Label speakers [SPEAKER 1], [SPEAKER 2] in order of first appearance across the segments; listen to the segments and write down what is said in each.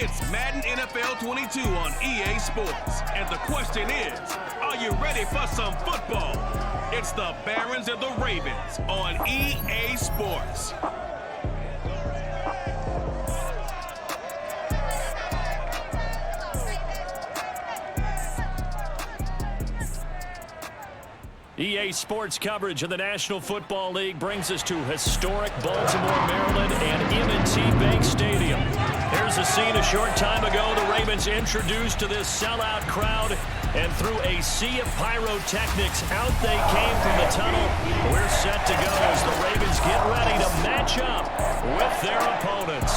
[SPEAKER 1] It's Madden NFL 22 on EA Sports. And the question is, are you ready for some football? It's the Barons and the Ravens on EA Sports.
[SPEAKER 2] EA Sports coverage of the National Football League brings us to historic Baltimore, Maryland, and M&T Bank Stadium. Here's a scene a short time ago. The Ravens introduced to this sellout crowd, and through a sea of pyrotechnics, out they came from the tunnel. We're set to go as the Ravens get ready to match up with their opponents.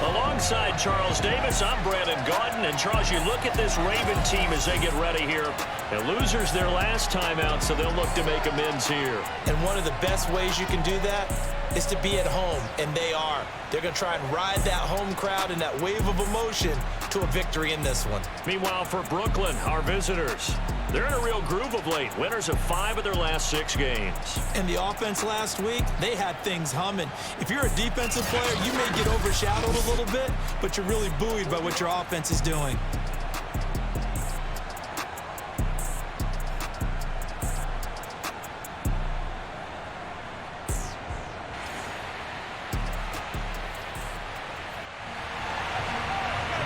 [SPEAKER 2] Alongside Charles Davis, I'm Brandon Gaudin. And Charles, you look at this Raven team as they get ready here. The losers their last time out, so they'll look to make amends here.
[SPEAKER 3] And one of the best ways you can do that is to be at home, and they are. They're going to try and ride that home crowd and that wave of emotion to a victory in this one.
[SPEAKER 2] Meanwhile, for Brooklyn, our visitors, they're in a real groove of late. Winners of 5 of their last 6 games.
[SPEAKER 3] And the offense last week, they had things humming. If you're a defensive player, you may get overshadowed a little bit, but you're really buoyed by what your offense is doing.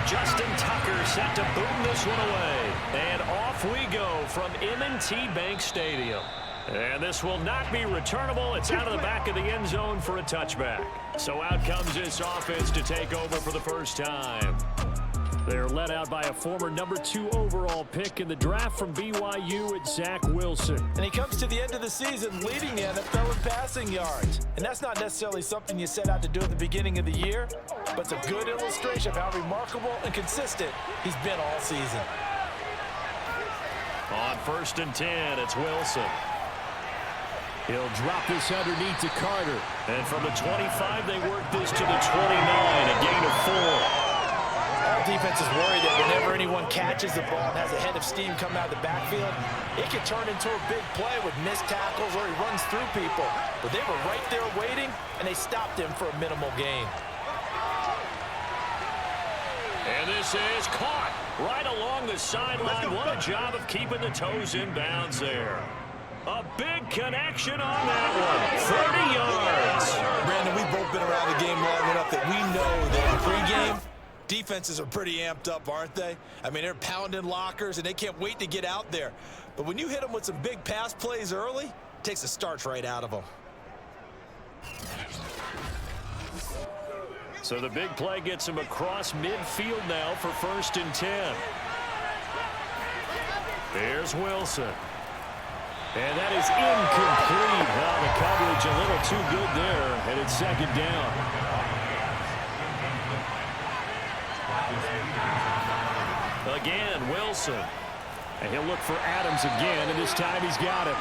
[SPEAKER 2] Justin Tucker set to boom this one away. And off we go from M&T Bank Stadium. And this will not be returnable. It's out of the back of the end zone for a touchback. So out comes this offense to take over for the first time. They're led out by a former number 2 overall pick in the draft from BYU at Zach Wilson.
[SPEAKER 3] And he comes to the end of the season leading the NFL in passing yards. And that's not necessarily something you set out to do at the beginning of the year, but it's a good illustration of how remarkable and consistent he's been all season.
[SPEAKER 2] On 1st and 10, it's Wilson. He'll drop this underneath to Carter. And from the 25, they work this to the 29, a gain of 4.
[SPEAKER 3] All defenses worry that whenever anyone catches the ball and has a head of steam coming out of the backfield, it can turn into a big play with missed tackles or he runs through people. But they were right there waiting, and they stopped him for a minimal gain.
[SPEAKER 2] And this is caught right along the sideline. What a job of keeping the toes in bounds there. A big connection on that one. 30 yards.
[SPEAKER 3] Brandon, we've both been around the game long enough that we know that in pregame, defenses are pretty amped up, aren't they? I mean, they're pounding lockers, and they can't wait to get out there. But when you hit them with some big pass plays early, it takes the starch right out of them.
[SPEAKER 2] So the big play gets him across midfield now for 1st and 10. There's Wilson. And that is incomplete. Well, the coverage a little too good there, and it's 2nd down. Again, Wilson. And he'll look for Adams again, and this time he's got him.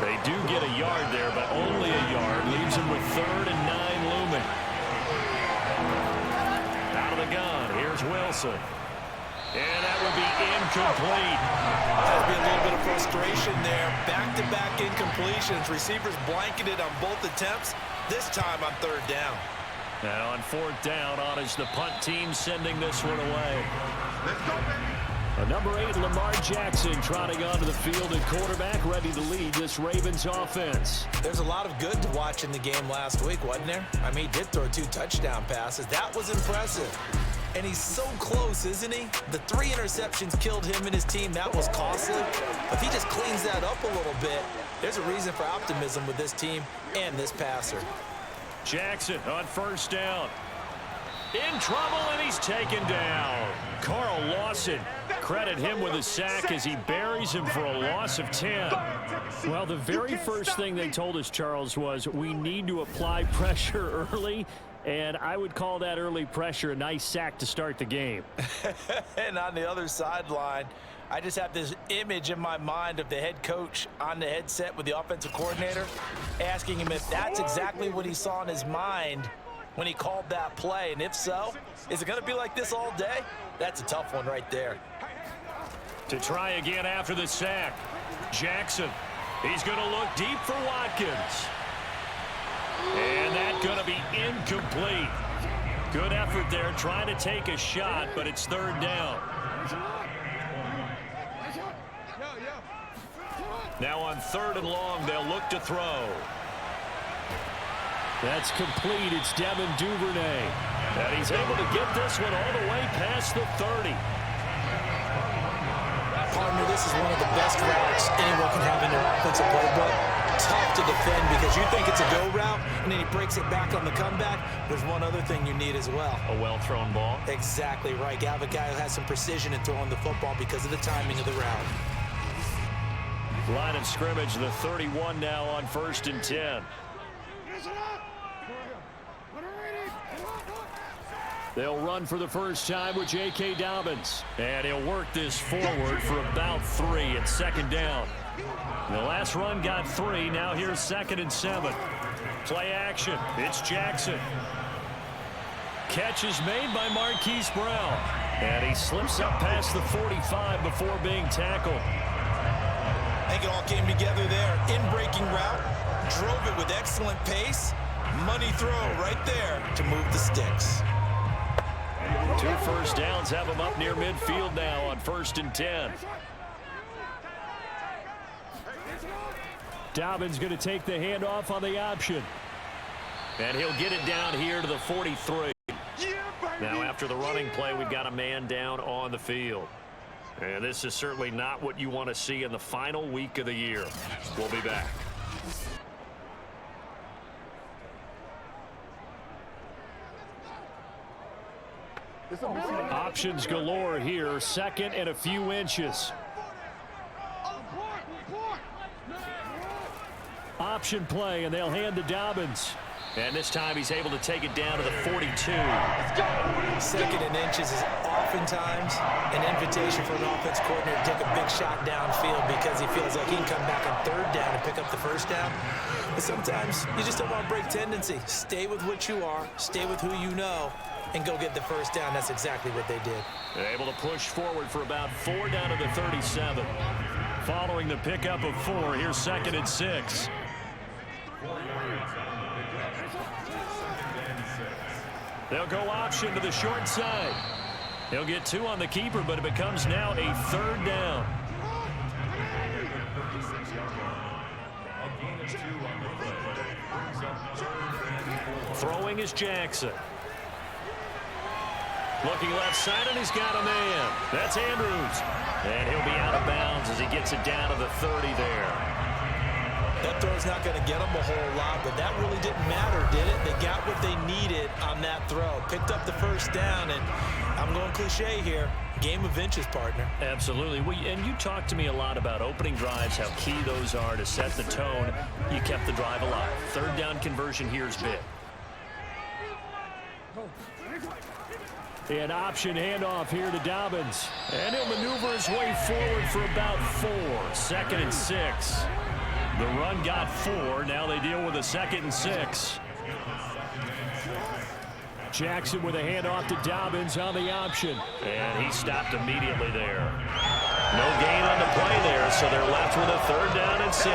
[SPEAKER 2] They do get a yard there, but only a yard. Leaves him with 3rd and 9 looming. Out of the gun, here's Wilson. And that would be incomplete.
[SPEAKER 3] That'll be a little bit of frustration there. Back-to-back incompletions. Receivers blanketed on both attempts. This time on 3rd down.
[SPEAKER 2] And on 4th down, on is the punt team sending this one away. Number 8, Lamar Jackson, trotting onto the field at quarterback, ready to lead this Ravens offense.
[SPEAKER 3] There's a lot of good to watch in the game last week, wasn't there? I mean, he did throw 2 touchdown passes. That was impressive. And he's so close, isn't he? The 3 interceptions killed him and his team. That was costly. If he just cleans that up a little bit, there's a reason for optimism with this team and this passer.
[SPEAKER 2] Jackson on 1st down. In trouble, and he's taken down. Carl Lawson, credit him with a sack as he buries him for a loss of 10. Well, the very first thing they told us, Charles, was we need to apply pressure early, and I would call that early pressure a nice sack to start the game.
[SPEAKER 3] And on the other sideline, I just have this image in my mind of the head coach on the headset with the offensive coordinator, asking him if that's exactly what he saw in his mind when he called that play. And if so, is it going to be like this all day? That's a tough one right there.
[SPEAKER 2] To try again after the sack. Jackson. He's going to look deep for Watkins. And that's going to be incomplete. Good effort there trying to take a shot, but it's third down. Now on third and long, they'll look to throw. That's complete. It's Devin Duvernay. And he's able to get this one all the way past the 30.
[SPEAKER 3] Partner, this is one of the best routes anyone can have in their offensive playbook. Tough to defend because you think it's a go route, and then he breaks it back on the comeback. There's one other thing you need as well.
[SPEAKER 2] A well-thrown ball.
[SPEAKER 3] Exactly right. You have a guy who has some precision in throwing the football because of the timing of the route.
[SPEAKER 2] Line of scrimmage, the 31 now on 1st and 10. They'll run for the first time with J.K. Dobbins. And he'll work this forward for about 3 at second down. The last run got 3. Now here's 2nd and 7. Play action. It's Jackson. Catch is made by Marquise Brown. And he slips up past the 45 before being tackled.
[SPEAKER 3] I think it all came together there. In-breaking route. Drove it with excellent pace. Money throw right there to move the sticks.
[SPEAKER 2] 2 first downs have him up near midfield now on 1st and 10. Dobbins going to take the handoff on the option. And he'll get it down here to the 43. Now after the running play, we've got a man down on the field. And this is certainly not what you want to see in the final week of the year. We'll be back. Options galore here. 2nd and a few inches. Option play, and they'll hand to Dobbins. And this time he's able to take it down to the 42.
[SPEAKER 3] 2nd and inches is oftentimes an invitation for an offense coordinator to take a big shot downfield because he feels like he can come back on 3rd down and pick up the 1st down. But sometimes you just don't want to break tendency. Stay with what you are, stay with who you know, and go get the 1st down. That's exactly what they did.
[SPEAKER 2] They're able to push forward for about 4 down to the 37. Following the pickup of 4, here's 2nd and 6. They'll go option to the short side. He'll get 2 on the keeper, but it becomes now a 3rd down. Throwing is Jackson. Looking left side, and he's got a man. That's Andrews. And he'll be out of bounds as he gets it down to the 30 there.
[SPEAKER 3] That throw's not going to get them a whole lot, but that really didn't matter, did it? They got what they needed on that throw. Picked up the 1st down, and I'm going cliche here. Game of inches, partner.
[SPEAKER 2] Absolutely. And you talked to me a lot about opening drives, how key those are to set the tone. You kept the drive alive. 3rd down conversion here is big. An option handoff here to Dobbins. And he'll maneuver his way forward for about 4. 2nd and 6. The run got 4. Now they deal with a 2nd and 6. Jackson with a handoff to Dobbins on the option. And he stopped immediately there. No gain on the play there, so they're left with a 3rd down and 6.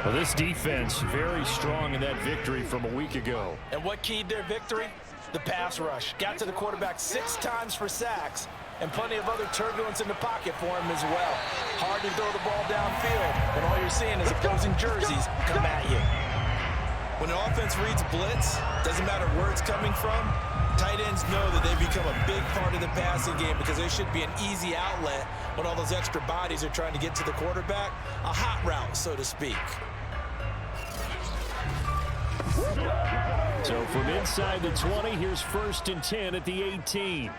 [SPEAKER 2] Well, this defense very strong in that victory from a week ago.
[SPEAKER 3] And what keyed their victory? The pass rush. Got to the quarterback 6 times for sacks. And plenty of other turbulence in the pocket for him as well. Hard to throw the ball downfield, but all you're seeing is opposing jerseys come at you. When an offense reads blitz, doesn't matter where it's coming from, tight ends know that they become a big part of the passing game because there should be an easy outlet when all those extra bodies are trying to get to the quarterback. A hot route, so to speak.
[SPEAKER 2] So from inside the 20, here's 1st and 10 at the 18.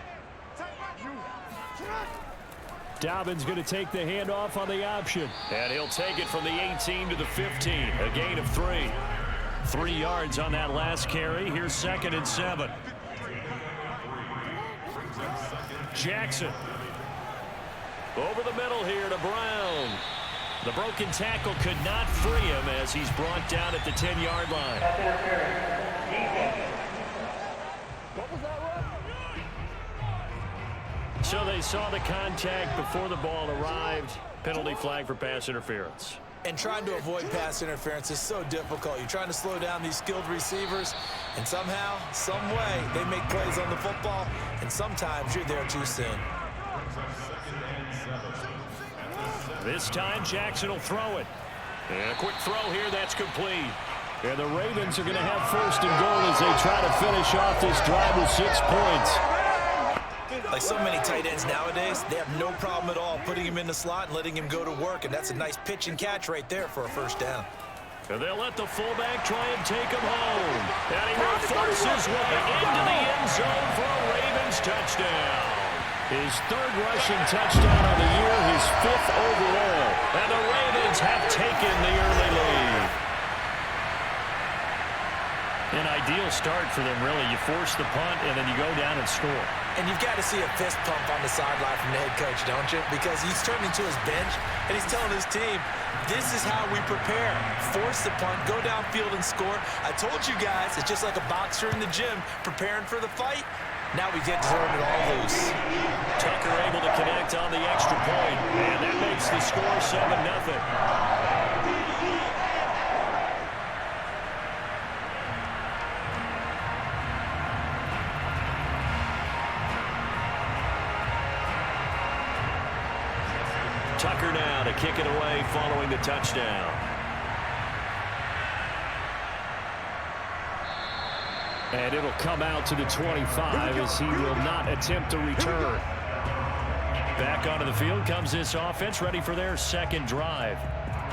[SPEAKER 2] Dobbins going to take the handoff on the option. And he'll take it from the 18 to the 15. A gain of 3. 3 yards on that last carry. Here's 2nd and 7. Jackson. Over the middle here to Brown. The broken tackle could not free him as he's brought down at the 10-yard line.
[SPEAKER 4] What was that run?
[SPEAKER 2] So they saw the contact before the ball arrived. Penalty flag for pass interference.
[SPEAKER 3] And trying to avoid pass interference is so difficult. You're trying to slow down these skilled receivers, and somehow, some way, they make plays on the football, and sometimes you're there too soon.
[SPEAKER 2] This time, Jackson will throw it. And a quick throw here, that's complete. And the Ravens are going to have first and goal as they try to finish off this drive with 6 points.
[SPEAKER 3] Like so many tight ends nowadays, they have no problem at all putting him in the slot and letting him go to work, and that's a nice pitch and catch right there for a first down.
[SPEAKER 2] And they'll let the fullback try and take him home. And he will force his way into the end zone for a Ravens touchdown. His third rushing touchdown of the year, his 5th overall. And the Ravens have taken the early lead. An ideal start for them, really. You force the punt, and then you go down and score.
[SPEAKER 3] And you've got to see a fist pump on the sideline from the head coach, don't you? Because he's turning to his bench, and he's telling his team, this is how we prepare. Force the punt, go downfield and score. I told you guys, it's just like a boxer in the gym preparing for the fight. Now we get to turn it all loose.
[SPEAKER 2] Tucker able to connect on the extra point, and that makes the score 7-0. Tucker now to kick it away following the touchdown. And it'll come out to the 25 as he will not attempt to return. Back onto the field comes this offense, ready for their second drive.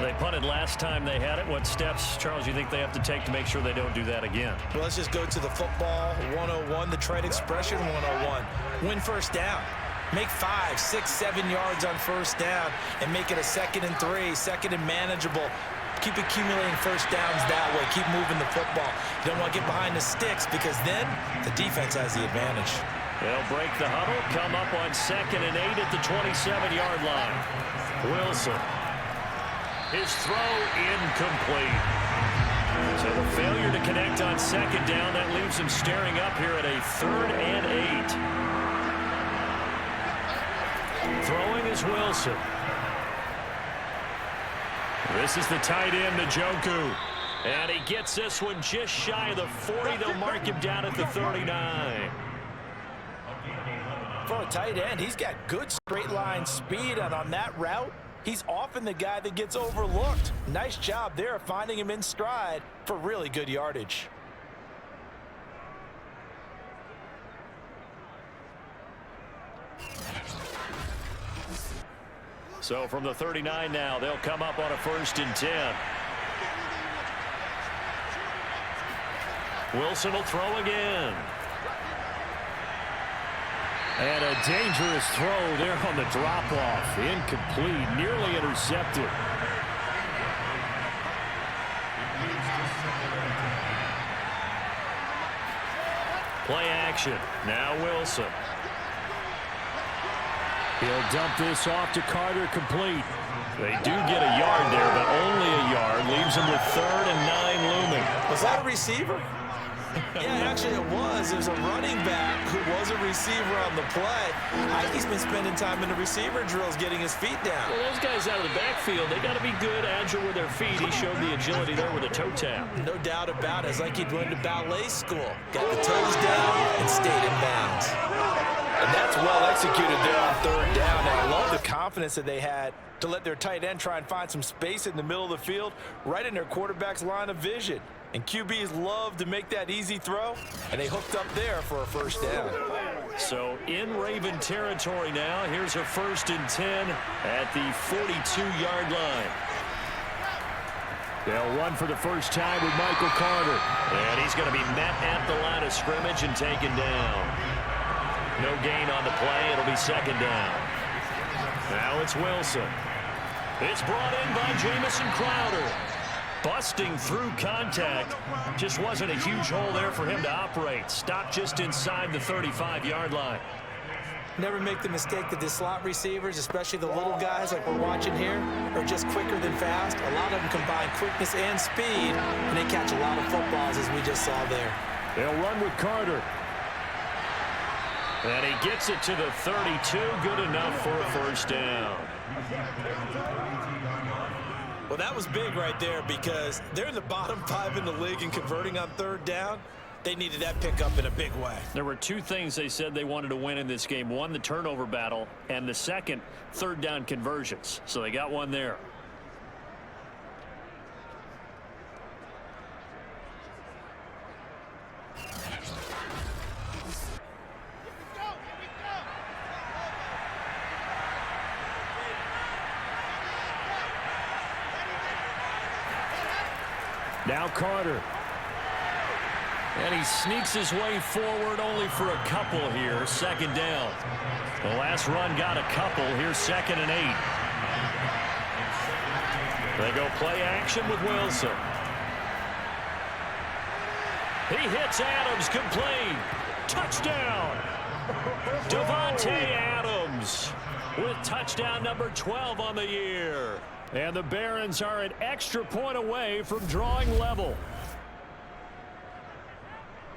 [SPEAKER 2] They punted last time they had it. What steps, Charles, you think they have to take to make sure they don't do that again?
[SPEAKER 3] Well, let's just go to the football 101, the trade expression 101. Win first down. Make 5, 6, 7 yards on first down and make it a 2nd and 3, 2nd and manageable. Keep accumulating first downs that way. Keep moving the football. You don't want to get behind the sticks because then the defense has the advantage.
[SPEAKER 2] They'll break the huddle, come up on 2nd and 8 at the 27-yard line. Wilson. His throw incomplete. So the failure to connect on 2nd down, that leaves him staring up here at a 3rd and 8. Throwing is Wilson. This is the tight end, Njoku. And he gets this one just shy of the 40. They'll mark him down at the 39.
[SPEAKER 3] For a tight end, he's got good straight line speed, and on that route, he's often the guy that gets overlooked. Nice job there of finding him in stride for really good yardage.
[SPEAKER 2] So from the 39 now, they'll come up on a 1st and 10. Wilson will throw again. And a dangerous throw there on the drop-off. Incomplete, nearly intercepted. Play action. Now Wilson. He'll dump this off to Carter, complete. They do get a yard there, but only a yard. Leaves him with 3rd and 9 looming.
[SPEAKER 3] Was that a receiver? Yeah, actually it was. It was a running back who was a receiver on the play. He's been spending time in the receiver drills getting his feet down.
[SPEAKER 2] Well, those guys out of the backfield, they got to be good, agile with their feet. He showed the agility there with a toe tap.
[SPEAKER 3] No doubt about it. It's like he'd went to ballet school. Got the toes down and stayed in bounds. And that's well executed there on 3rd down. And I love the confidence that they had to let their tight end try and find some space in the middle of the field, right in their quarterback's line of vision. And QBs love to make that easy throw, and they hooked up there for a 1st down.
[SPEAKER 2] So in Raven territory now, here's a 1st and 10 at the 42-yard line. They'll run for the first time with Michael Carter. And he's going to be met at the line of scrimmage and taken down. No gain on the play. It'll be 2nd down. Now it's Wilson. It's brought in by Jamison Crowder. Busting through contact. Just wasn't a huge hole there for him to operate. Stopped just inside the 35-yard line.
[SPEAKER 3] Never make the mistake that the slot receivers, especially the little guys like we're watching here, are just quicker than fast. A lot of them combine quickness and speed, and they catch a lot of footballs, as we just saw there.
[SPEAKER 2] They'll run with Carter. And he gets it to the 32. Good enough for a 1st down.
[SPEAKER 3] Well, that was big right there because they're in the bottom 5 in the league in converting on third down. They needed that pickup in a big way.
[SPEAKER 2] There were two things they said they wanted to win in this game. One, the turnover battle, and the second, third down conversions. So they got one there. Now Carter. And he sneaks his way forward only for a couple here. Second down. The last run got a couple. Here's 2nd and 8. They go play action with Wilson. He hits Adams, complete. Touchdown. Davante Adams with touchdown number 12 on the year. And the Barons are an extra point away from drawing level.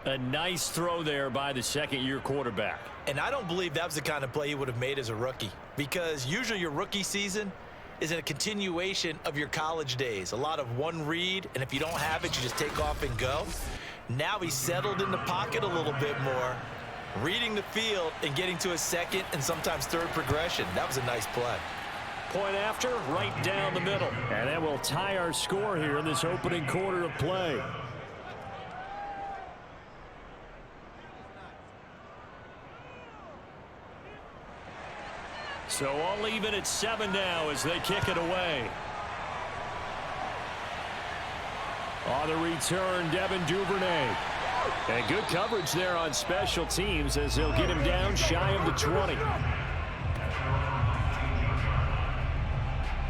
[SPEAKER 2] A nice throw there by the second-year quarterback.
[SPEAKER 3] And I don't believe that was the kind of play he would have made as a rookie, because usually your rookie season is a continuation of your college days. A lot of one read, and if you don't have it, you just take off and go. Now he's settled in the pocket a little bit more, reading the field and getting to a second and sometimes third progression. That was a nice play.
[SPEAKER 2] Point after, right down the middle. And that will tie our score here in this opening quarter of play. So all even at 7 now as they kick it away. On the return, Devin Duvernay. And good coverage there on special teams as they'll get him down shy of the 20.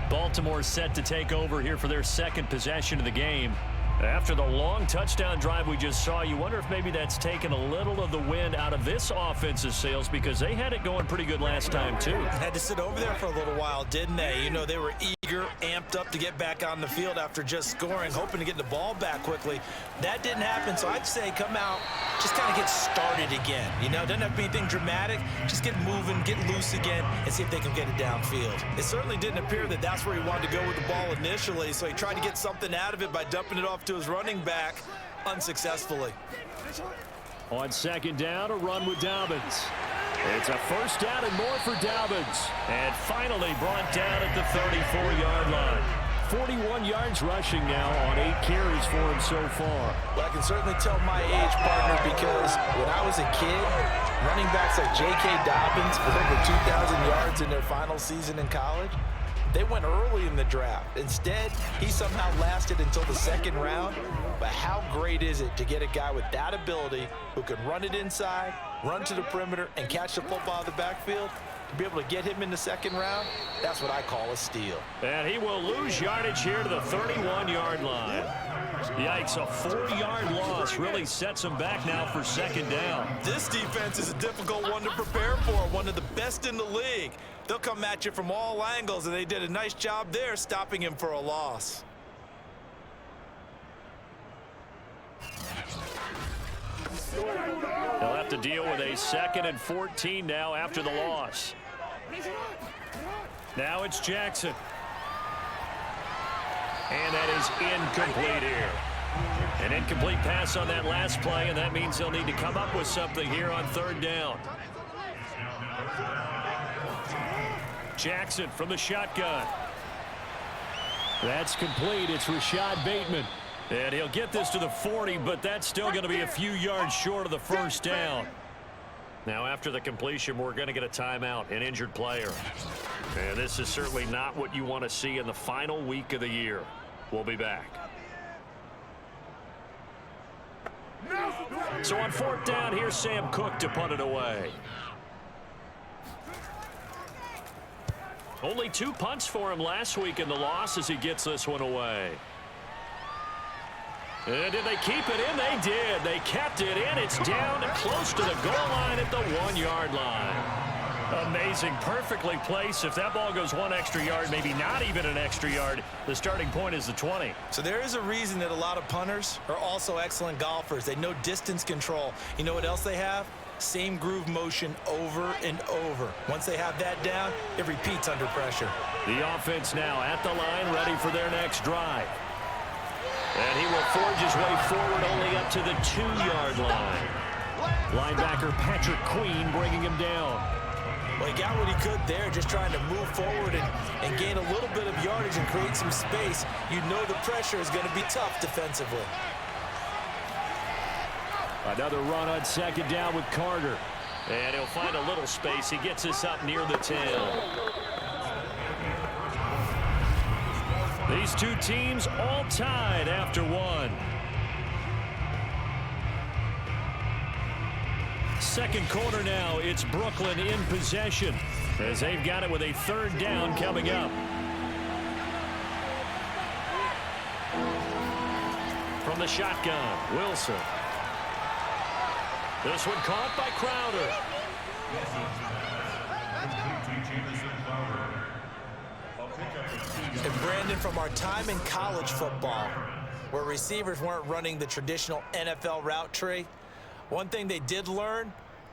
[SPEAKER 2] Baltimore set to take over here for their second possession of the game. After the long touchdown drive we just saw, you wonder if maybe that's taken a little of the wind out of this offensive sails, because they had it going pretty good last time too.
[SPEAKER 3] Had to sit over there for a little while, didn't they? You know, they were eager, amped up to get back on the field after just scoring, hoping to get the ball back quickly. That didn't happen, so I'd say come out, just kind of get started again. You know, doesn't have to be anything dramatic. Just get moving, get loose again, and see if they can get it downfield. It certainly didn't appear that that's where he wanted to go with the ball initially, so he tried to get something out of it by dumping it off to his running back unsuccessfully.
[SPEAKER 2] On second down, a run with Dobbins. It's a first down and more for Dobbins. And finally brought down at the 34-yard line. 41 yards rushing now on 8 carries for him so far.
[SPEAKER 3] Well, I can certainly tell my age, partner, because when I was a kid, running backs like J.K. Dobbins with over 2,000 yards in their final season in college, they went early in the draft. Instead, he somehow lasted until the second round. But how great is it to get a guy with that ability who can run it inside, run to the perimeter, and catch the football out of the backfield? To be able to get him in the second round, that's what I call a steal.
[SPEAKER 2] And he will lose yardage here to the 31-yard line. Yikes, a 4-yard loss really sets him back now for second down.
[SPEAKER 3] This defense is a difficult one to prepare for, one of the best in the league. They'll come at you from all angles, and they did a nice job there stopping him for a loss.
[SPEAKER 2] They'll have to deal with a 2nd and 14 now after the loss. Now it's Jackson. And that is incomplete here. An incomplete pass on that last play, and that means they'll need to come up with something here on third down. Jackson from the shotgun. That's complete. It's Rashad Bateman. And he'll get this to the 40, but that's still going to be a few yards short of the first down. Now, after the completion, we're going to get a timeout, an injured player. And this is certainly not what you want to see in the final week of the year. We'll be back. So on fourth down, here's Sam Cook to punt it away. Only 2 punts for him last week in the loss as he gets this one away. And did they keep it in? They did. They kept it in. It's down close to the goal line at the 1-yard line. Amazing. Perfectly placed. If that ball goes 1 extra yard, maybe not even an extra yard, the starting point is the 20.
[SPEAKER 3] So there is a reason that a lot of punters are also excellent golfers. They know distance control. You know what else they have? Same groove motion over and over. Once they have that down, it repeats under pressure.
[SPEAKER 2] The offense now at the line, ready for their next drive. And he will forge his way forward only up to the 2-yard line. Linebacker Patrick Queen bringing him down.
[SPEAKER 3] Well, he got what he could there, just trying to move forward and gain a little bit of yardage and create some space. You know the pressure is going to be tough defensively.
[SPEAKER 2] Another run on second down with Carter. And he'll find a little space. He gets us up near the 10. These two teams all tied after one. Second quarter now, it's Brooklyn in possession as they've got it with a 3rd down coming up. From the shotgun, Wilson. This one caught by Crowder.
[SPEAKER 3] And Brandon, from our time in college football, where receivers weren't running the traditional NFL route tree, one thing they did learn,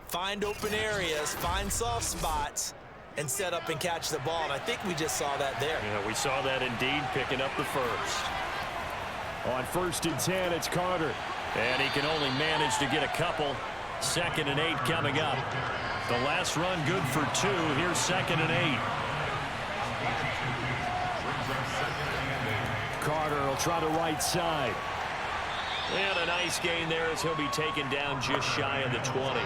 [SPEAKER 3] find open areas, find soft spots, and set up and catch the ball. And I think we just saw that there.
[SPEAKER 2] Yeah, we saw that indeed, picking up the first. On 1st and 10, it's Carter. And he can only manage to get a couple. 2nd and 8 coming up. The last run good for 2. Here's 2nd and 8. Carter will try the right side. And a nice gain there as he'll be taken down just shy of the 20.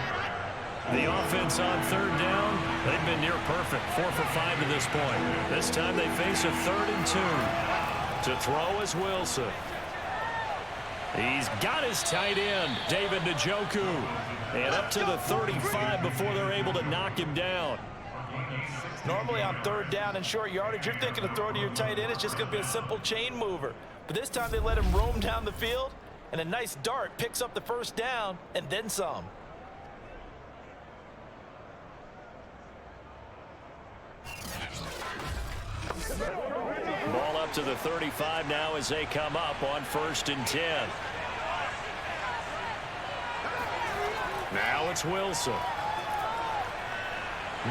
[SPEAKER 2] The offense on 3rd down, they've been near perfect. 4 for 5 to this point. This time they face a 3rd and 2. To throw is Wilson. He's got his tight end, David Njoku. And up to the 35 before they're able to knock him down.
[SPEAKER 3] Normally on 3rd down and short yardage, you're thinking of throwing to your tight end. It's just going to be a simple chain mover. But this time they let him roam down the field, and a nice dart picks up the 1st down and then some.
[SPEAKER 2] Ball up to the 35 now as they come up on 1st and 10. Now it's Wilson.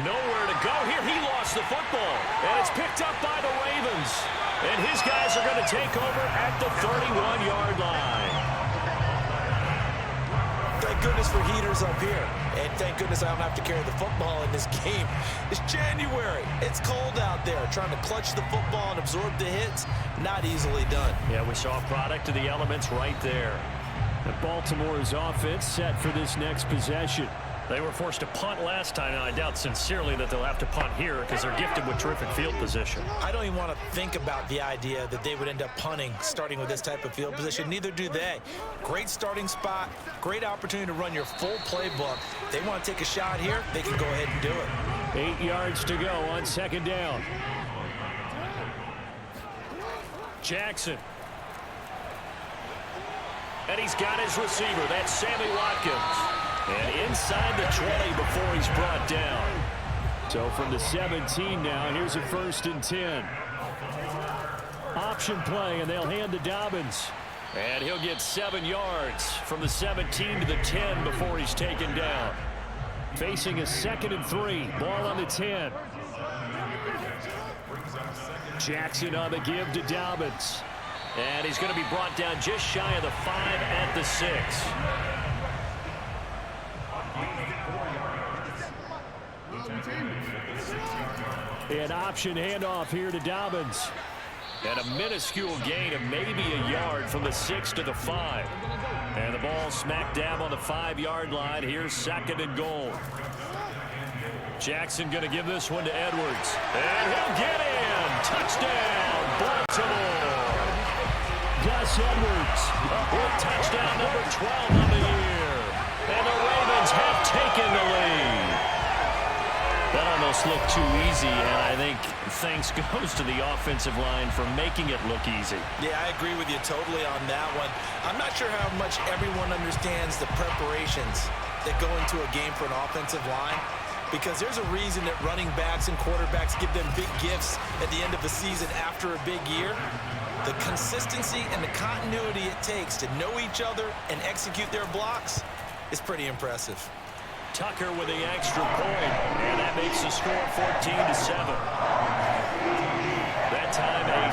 [SPEAKER 2] Nowhere to go here. He lost the football. And it's picked up by the Ravens. And his guys are going to take over at the 31-yard line.
[SPEAKER 3] Thank goodness for heaters up here. And thank goodness I don't have to carry the football in this game. It's January. It's cold out there. Trying to clutch the football and absorb the hits, not easily done.
[SPEAKER 2] Yeah, we saw a product of the elements right there. And Baltimore's offense set for this next possession. They were forced to punt last time. Now, I doubt sincerely that they'll have to punt here because they're gifted with terrific field position.
[SPEAKER 3] I don't even want to think about the idea that they would end up punting starting with this type of field position. Neither do they. Great starting spot, great opportunity to run your full playbook. If they want to take a shot here, they can go ahead and do it.
[SPEAKER 2] 8 yards to go on 2nd down. Jackson. And he's got his receiver. That's Sammy Watkins. And inside the 20 before he's brought down. So from the 17 now, here's a 1st and 10. Option play, and they'll hand to Dobbins. And he'll get 7 yards from the 17 to the 10 before he's taken down. Facing a 2nd and 3. Ball on the 10. Jackson on the give to Dobbins. And he's going to be brought down just shy of the 5 at the 6. An option handoff here to Dobbins. And a minuscule gain of maybe a yard from the 6 to the 5. And the ball smack dab on the 5-yard line. Here's 2nd and goal. Jackson going to give this one to Edwards. And he'll get in. Touchdown, Baltimore. Gus Edwards with touchdown number 12 on the year. And the Ravens have taken the lead. That almost looked too easy, and I think thanks goes to the offensive line for making it look easy.
[SPEAKER 3] Yeah, I agree with you totally on that one. I'm not sure how much everyone understands the preparations that go into a game for an offensive line, because there's a reason that running backs and quarterbacks give them big gifts at the end of the season after a big year. The consistency and the continuity it takes to know each other and execute their blocks is pretty impressive.
[SPEAKER 2] Tucker with the extra point, and that makes the score 14-7.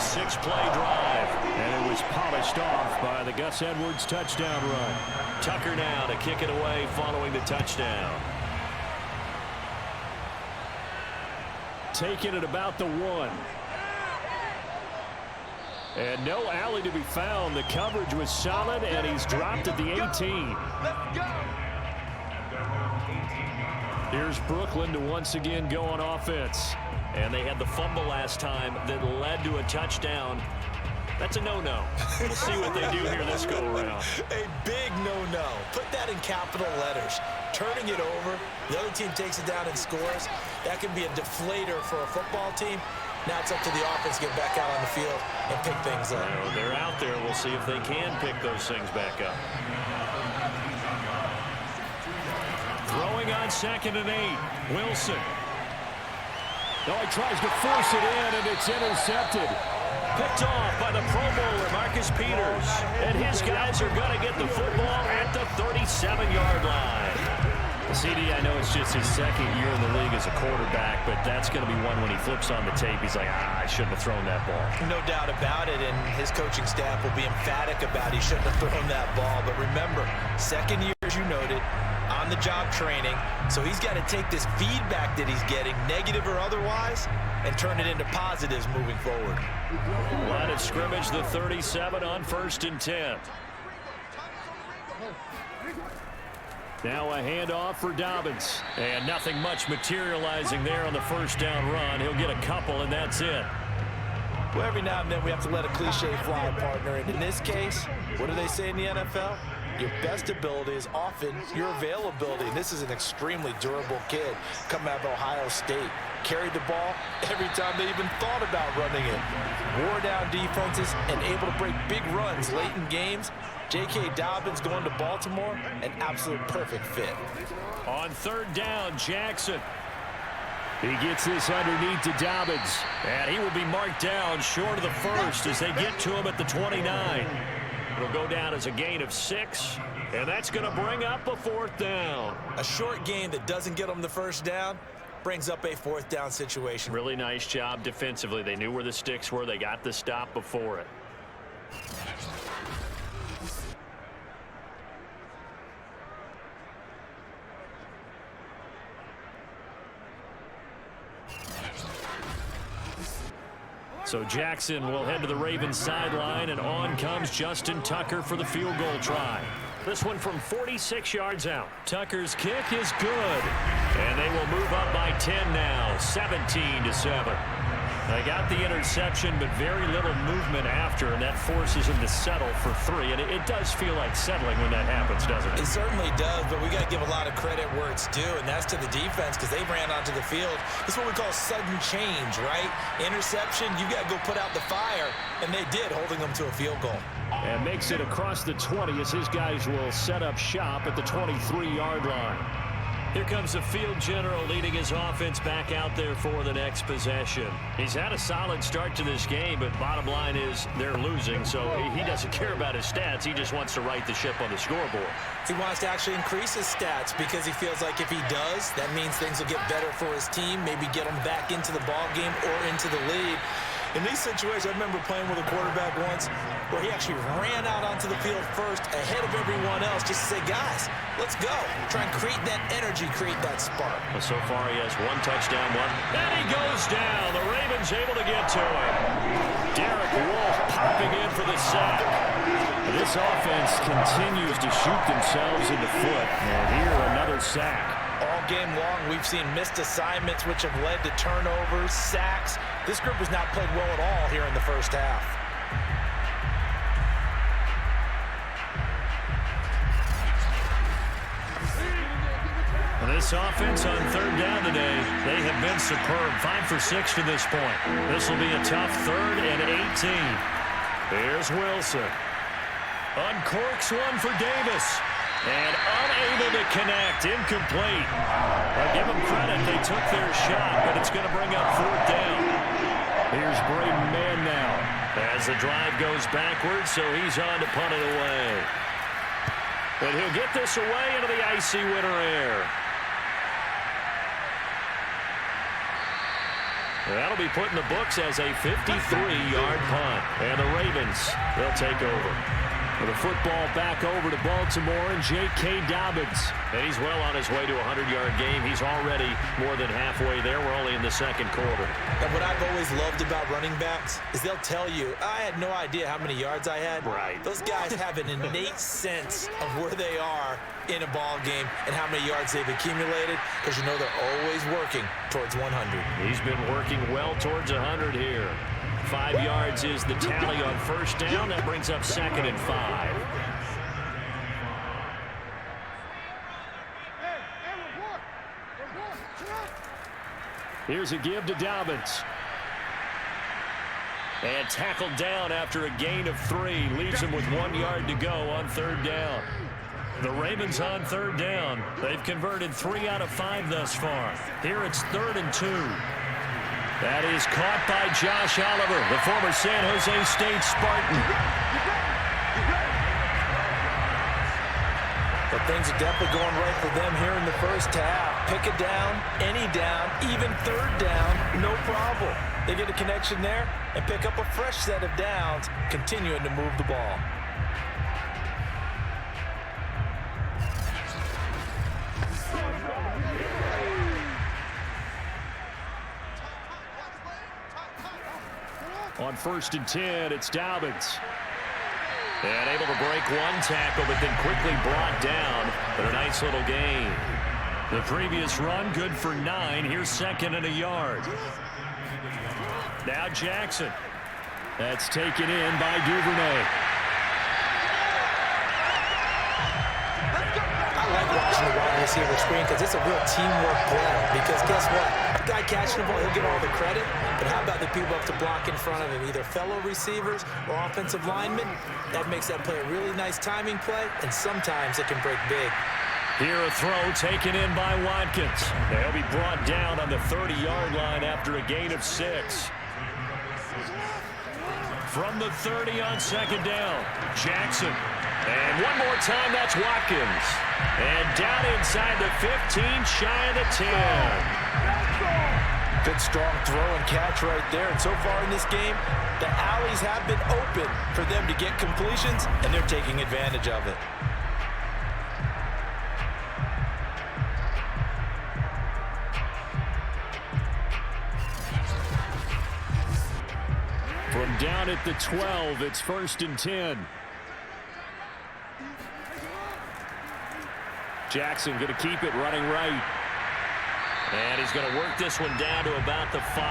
[SPEAKER 2] 6-play drive. And it was polished off by the Gus Edwards touchdown run. Tucker now to kick it away following the touchdown. Taking it about the 1. And no alley to be found. The coverage was solid, and he's dropped at the 18. Here's Brooklyn to once again go on offense. And they had the fumble last time that led to a touchdown. That's a no-no. We'll see what they do here this go-around.
[SPEAKER 3] A big no-no. Put that in capital letters. Turning it over, the other team takes it down and scores. That can be a deflator for a football team. Now it's up to the offense to get back out on the field and pick things up.
[SPEAKER 2] Well, they're out there. We'll see if they can pick those things back up. Throwing on 2nd and 8. Wilson. No, he tries to force it in, and it's intercepted. Picked off by the Pro Bowler, Marcus Peters. And his guys are going to get the football at the 37-yard line. CD, I know it's just his 2nd year in the league as a quarterback, but that's going to be one when he flips on the tape. He's like, I shouldn't have thrown that ball.
[SPEAKER 3] No doubt about it, and his coaching staff will be emphatic about he shouldn't have thrown that ball. But remember, 2nd year, as you noted, on-the-job training, so he's got to take this feedback that he's getting, negative or otherwise, and turn it into positives moving forward.
[SPEAKER 2] Line of scrimmage, the 37 on 1st and 10. Now a handoff for Dobbins. And nothing much materializing there on the 1st down run. He'll get a couple, and that's it.
[SPEAKER 3] Well, every now and then we have to let a cliche fly, partner. And in this case, what do they say in the NFL? Your best ability is often your availability. And this is an extremely durable kid coming out of Ohio State. Carried the ball every time they even thought about running it. Wore down defenses and able to break big runs late in games. J.K. Dobbins going to Baltimore, an absolute perfect fit.
[SPEAKER 2] On 3rd down, Jackson. He gets this underneath to Dobbins. And he will be marked down short of the 1st as they get to him at the 29. It'll go down as a gain of 6. And that's going to bring up a 4th down.
[SPEAKER 3] A short gain that doesn't get them the 1st down brings up a 4th down situation.
[SPEAKER 2] Really nice job defensively. They knew where the sticks were. They got the stop before it. So Jackson will head to the Ravens sideline, and on comes Justin Tucker for the field goal try. This one from 46 yards out. Tucker's kick is good. And they will move up by 10 now, 17-7. They got the interception, but very little movement after, and that forces him to settle for 3. And it does feel like settling when that happens, doesn't it?
[SPEAKER 3] It certainly does, but we got to give a lot of credit where it's due, and that's to the defense because they ran onto the field. It's what we call sudden change, right? Interception, you got to go put out the fire, and they did, holding them to a field goal.
[SPEAKER 2] And makes it across the 20 as his guys will set up shop at the 23-yard line. Here comes the field general leading his offense back out there for the next possession. He's had a solid start to this game, but bottom line is they're losing, so he doesn't care about his stats. He just wants to right the ship on the scoreboard.
[SPEAKER 3] He wants to actually increase his stats because he feels like if he does, that means things will get better for his team, maybe get him back into the ball game or into the lead. In these situations, I remember playing with a quarterback once where he actually ran out onto the field first ahead of everyone else just to say, guys, let's go. Try and create that energy, create that spark.
[SPEAKER 2] Well, so far he has 1 touchdown, and he goes down. The Ravens able to get to him. Derek Wolfe popping in for the sack. This offense continues to shoot themselves in the foot. And here, another sack.
[SPEAKER 3] All game long, we've seen missed assignments, which have led to turnovers, sacks. This group has not played well at all here in the first half.
[SPEAKER 2] This offense on 3rd down today, they have been superb. 5 for 6 to this point. This will be a tough 3rd and 18. Here's Wilson. Uncorks one for Davis. And unable to connect. Incomplete. I'll give them credit. They took their shot, but it's going to bring up 4th down. Here's Braden Mann now as the drive goes backwards, so he's on to punt it away. But he'll get this away into the icy winter air. That'll be put in the books as a 53-yard punt. And the Ravens, they'll take over. With the football back over to Baltimore and J.K. Dobbins. And he's well on his way to a 100-yard game. He's already more than halfway there. We're only in the second quarter.
[SPEAKER 3] And what I've always loved about running backs is they'll tell you, I had no idea how many yards I had.
[SPEAKER 2] Right.
[SPEAKER 3] Those guys have an innate sense of where they are in a ball game and how many yards they've accumulated, because you know they're always working towards 100.
[SPEAKER 2] He's been working well towards 100 here. 5 yards is the tally on first down. That brings up 2nd and 5. Here's a give to Dobbins. And tackled down after a gain of 3. Leaves him with 1 yard to go on 3rd down. The Ravens on 3rd down. They've converted 3 out of 5 thus far. Here it's 3rd and 2. That is caught by Josh Oliver, the former San Jose State Spartan.
[SPEAKER 3] But things are definitely going right for them here in the first half. Pick it down, any down, even 3rd down, no problem. They get a connection there and pick up a fresh set of downs, continuing to move the ball.
[SPEAKER 2] On 1st and 10, it's Dobbins. And able to break 1 tackle, but then quickly brought down. But a nice little gain. The previous run, good for 9. Here's 2nd and a yard. Now Jackson. That's taken in by Duvernay.
[SPEAKER 3] I like watching the wide receiver screen because it's a real teamwork play. Because guess what? The guy catching the ball, he'll get all the credit. But how about the people up to block in front of him, either fellow receivers or offensive linemen? That makes that play a really nice timing play, and sometimes it can break big.
[SPEAKER 2] Here a throw taken in by Watkins. They'll be brought down on the 30-yard line after a gain of 6. From the 30 on 2nd down, Jackson. And one more time, that's Watkins. And down inside the 15, shy of the 10.
[SPEAKER 3] Good strong throw and catch right there. And so far in this game, the alleys have been open for them to get completions, and they're taking advantage of it.
[SPEAKER 2] From down at the 12, it's 1st and 10. Jackson going to keep it running right. And he's going to work this one down to about the 5.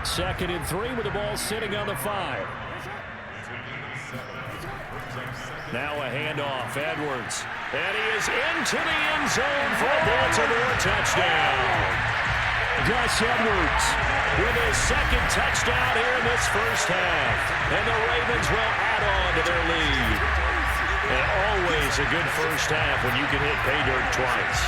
[SPEAKER 2] 2nd and 3 with the ball sitting on the 5. Now a handoff, Edwards. And he is into the end zone for a Baltimore touchdown. Gus Edwards with his 2nd touchdown here in this first half. And the Ravens will add on to their lead. And always a good first half when you can hit pay dirt twice.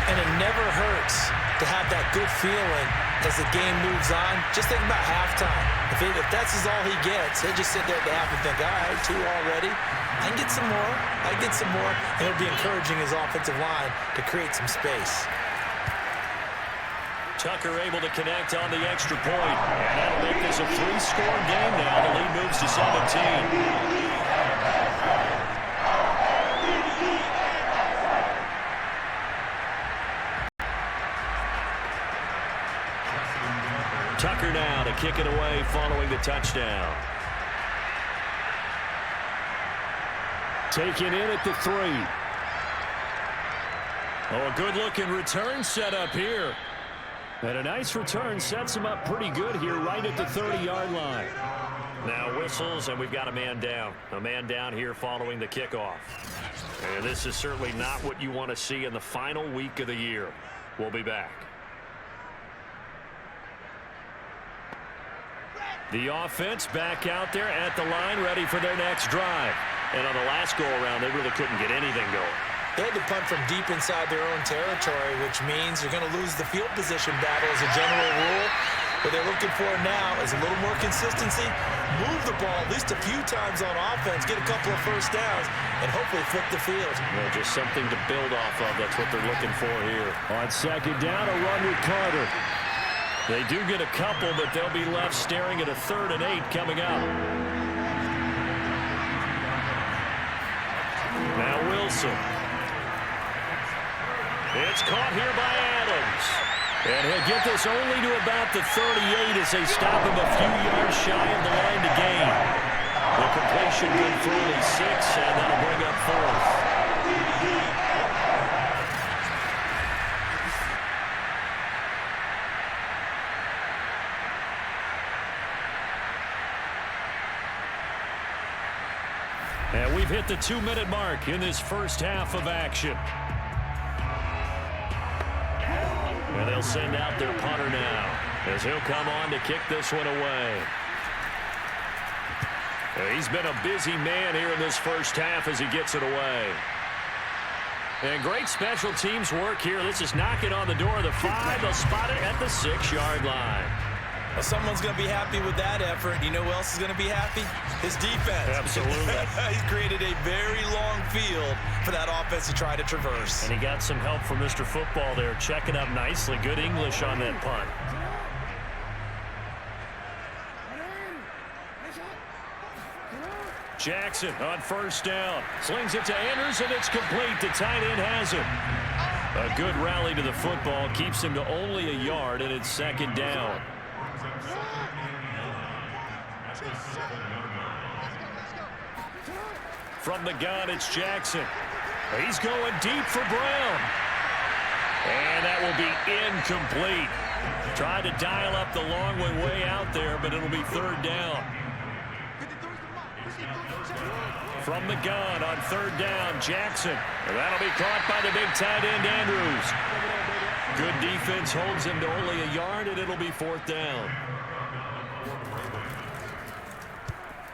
[SPEAKER 3] And it never hurts to have that good feeling as the game moves on. Just think about halftime. If that's all he gets, he'll just sit there at the half and think, all right, 2 already. I can get some more. I can get some more. And he'll be encouraging his offensive line to create some space.
[SPEAKER 2] Tucker able to connect on the extra point. And that'll make this a 3-score game now. The lead moves to 17. Tucker now to kick it away following the touchdown. Taken in at the 3. Oh, a good-looking return set up here. And a nice return sets him up pretty good here right at the 30-yard line. Now whistles, and we've got a man down. A man down here following the kickoff. And this is certainly not what you want to see in the final week of the year. We'll be back. The offense back out there at the line, ready for their next drive. And on the last go-around, they really couldn't get anything going.
[SPEAKER 3] They had to punt from deep inside their own territory, which means you're going to lose the field position battle as a general rule. What they're looking for now is a little more consistency, move the ball at least a few times on offense, get a couple of first downs, and hopefully flip the field.
[SPEAKER 2] Well, just something to build off of. That's what they're looking for here. On 2nd down, a run with Carter. They do get a couple, but they'll be left staring at a 3rd and 8 coming up. Now Wilson. It's caught here by Adams. And he'll get this only to about the 38 as they stop him a few yards shy of the line to gain. The completion good for only 6, and that'll bring up 4th. And we've hit the 2-minute mark in this first half of action. And they'll send out their punter now as he'll come on to kick this one away. He's been a busy man here in this first half as he gets it away. And great special teams work here. This is knocking on the door of the 5. They'll spot it at the 6-yard line.
[SPEAKER 3] Well, someone's going to be happy with that effort. You know who else is going to be happy? His defense.
[SPEAKER 2] Absolutely.
[SPEAKER 3] He's created a very long field for that offense to try to traverse.
[SPEAKER 2] And he got some help from Mr. Football there, checking up nicely. Good English on that punt. Jackson on first down. Slings it to Andrews, and it's complete. The tight end has it. A good rally to the football. Keeps him to only a yard, and it's 2nd down. From the gun, it's Jackson. He's going deep for Brown. And that will be incomplete. Tried to dial up the long way out there, but it'll be 3rd down. From the gun on 3rd down, Jackson. And that'll be caught by the big tight end, Andrews. Good defense holds him to only a yard, and it'll be 4th down.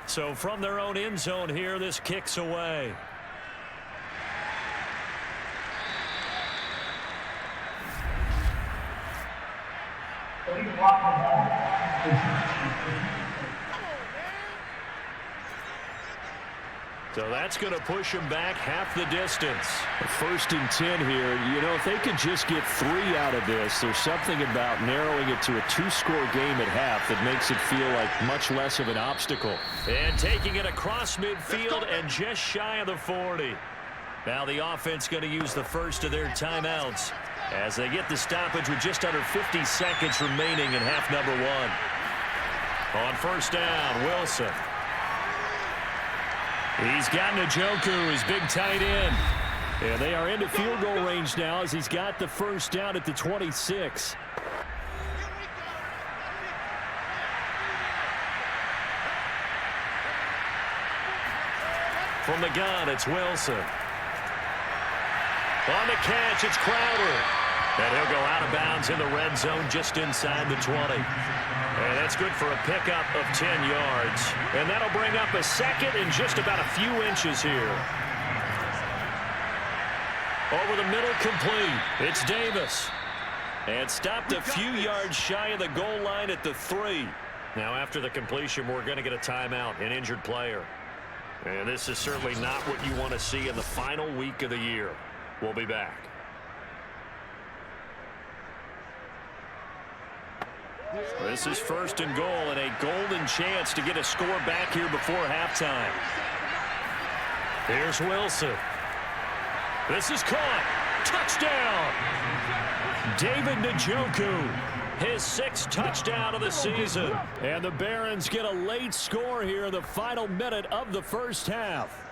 [SPEAKER 2] So from their own end zone here, this kicks away. So that's going to push him back half the distance.
[SPEAKER 5] 1st and 10 here. You know, if they could just get 3 out of this, there's something about narrowing it to a 2-score game at half that makes it feel like much less of an obstacle.
[SPEAKER 2] And taking it across midfield and just shy of the 40. Now the offense going to use the first of their timeouts as they get the stoppage with just under 50 seconds remaining in half number 1. On first down, Wilson. He's got Njoku, his big tight end. And they are into field goal range now as he's got the first down at the 26. From the gun, it's Wilson. On the catch, it's Crowder. And he'll go out of bounds in the red zone just inside the 20. And that's good for a pickup of 10 yards. And that'll bring up a 2nd and just about a few inches here. Over the middle, complete. It's Davis. And stopped a few yards shy of the goal line at the 3. Now after the completion, we're going to get a timeout, an injured player. And this is certainly not what you want to see in the final week of the year. We'll be back. This is 1st and goal and a golden chance to get a score back here before halftime. Here's Wilson. This is caught. Touchdown. David Njoku, his 6th touchdown of the season. And the Barons get a late score here in the final minute of the first half.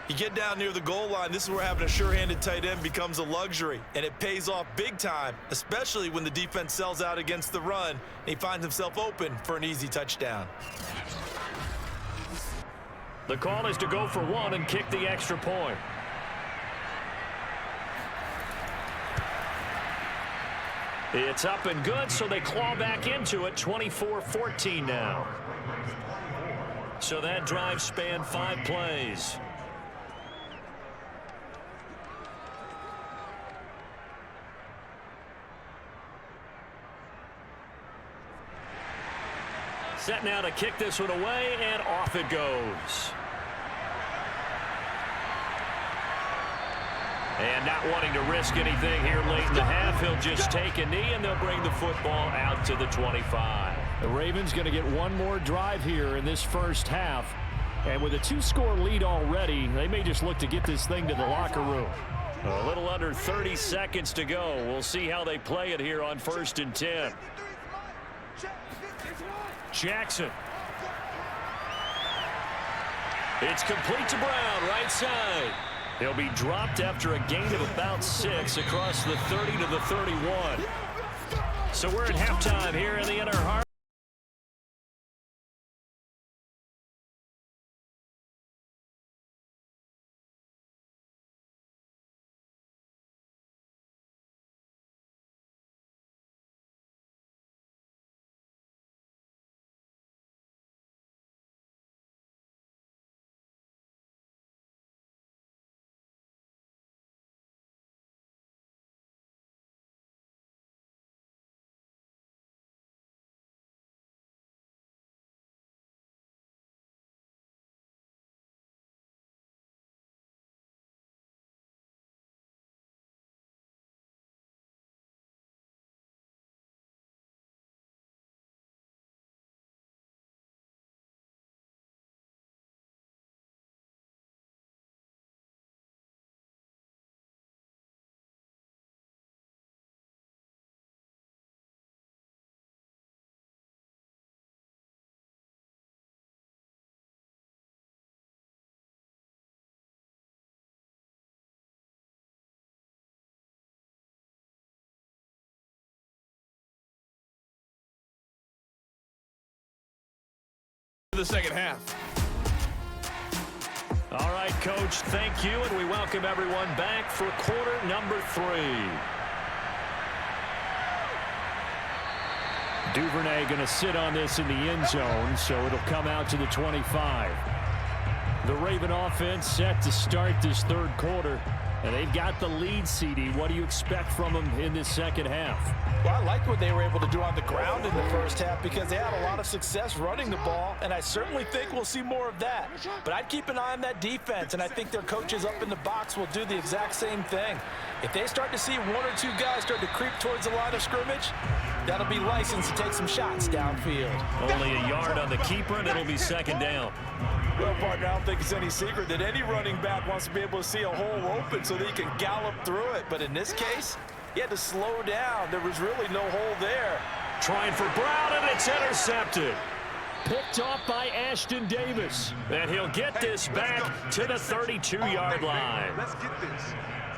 [SPEAKER 3] You get down near the goal line, this is where having a sure-handed tight end becomes a luxury, and it pays off big time, especially when the defense sells out against the run, and he finds himself open for an easy touchdown.
[SPEAKER 2] The call is to go for 1 and kick the extra point. It's up and good, so they claw back into it, 24-14 now. So that drive spanned 5 plays. Set now to kick this one away, and off it goes. And not wanting to risk anything here late in the half, he'll just take a knee, and they'll bring the football out to the 25.
[SPEAKER 5] The Ravens going to get one more drive here in this first half. And with a 2-score lead already, they may just look to get this thing to the locker room.
[SPEAKER 2] A little under 30 seconds to go. We'll see how they play it here on 1st and 10. Jackson. It's complete to Brown, right side. He'll be dropped after a gain of about 6 across the 30 to the 31. So we're at halftime here in the inner heart.
[SPEAKER 1] The second half.
[SPEAKER 2] All right, Coach, thank you, and we welcome everyone back for quarter number 3.
[SPEAKER 5] Duvernay going to sit on this in the end zone, so it'll come out to the 25. The Raven offense set to start this third quarter, and they've got the lead, CD. What do you expect from them in this second half?
[SPEAKER 3] Well, I liked what they were able to do on the ground in the first half because they had a lot of success running the ball, and I certainly think we'll see more of that. But I'd keep an eye on that defense, and I think their coaches up in the box will do the exact same thing. If they start to see 1 or 2 guys start to creep towards the line of scrimmage, that'll be licensed to take some shots downfield.
[SPEAKER 2] Only a yard on the keeper, and it'll be second down.
[SPEAKER 3] Well, partner, I don't think it's any secret that any running back wants to be able to see a hole open so that he can gallop through it. But in this case, he had to slow down. There was really no hole there.
[SPEAKER 2] Trying for Brown, and it's intercepted.
[SPEAKER 5] Picked off by Ashton Davis.
[SPEAKER 2] And he'll get this back to the 32-yard line.
[SPEAKER 1] Let's get this.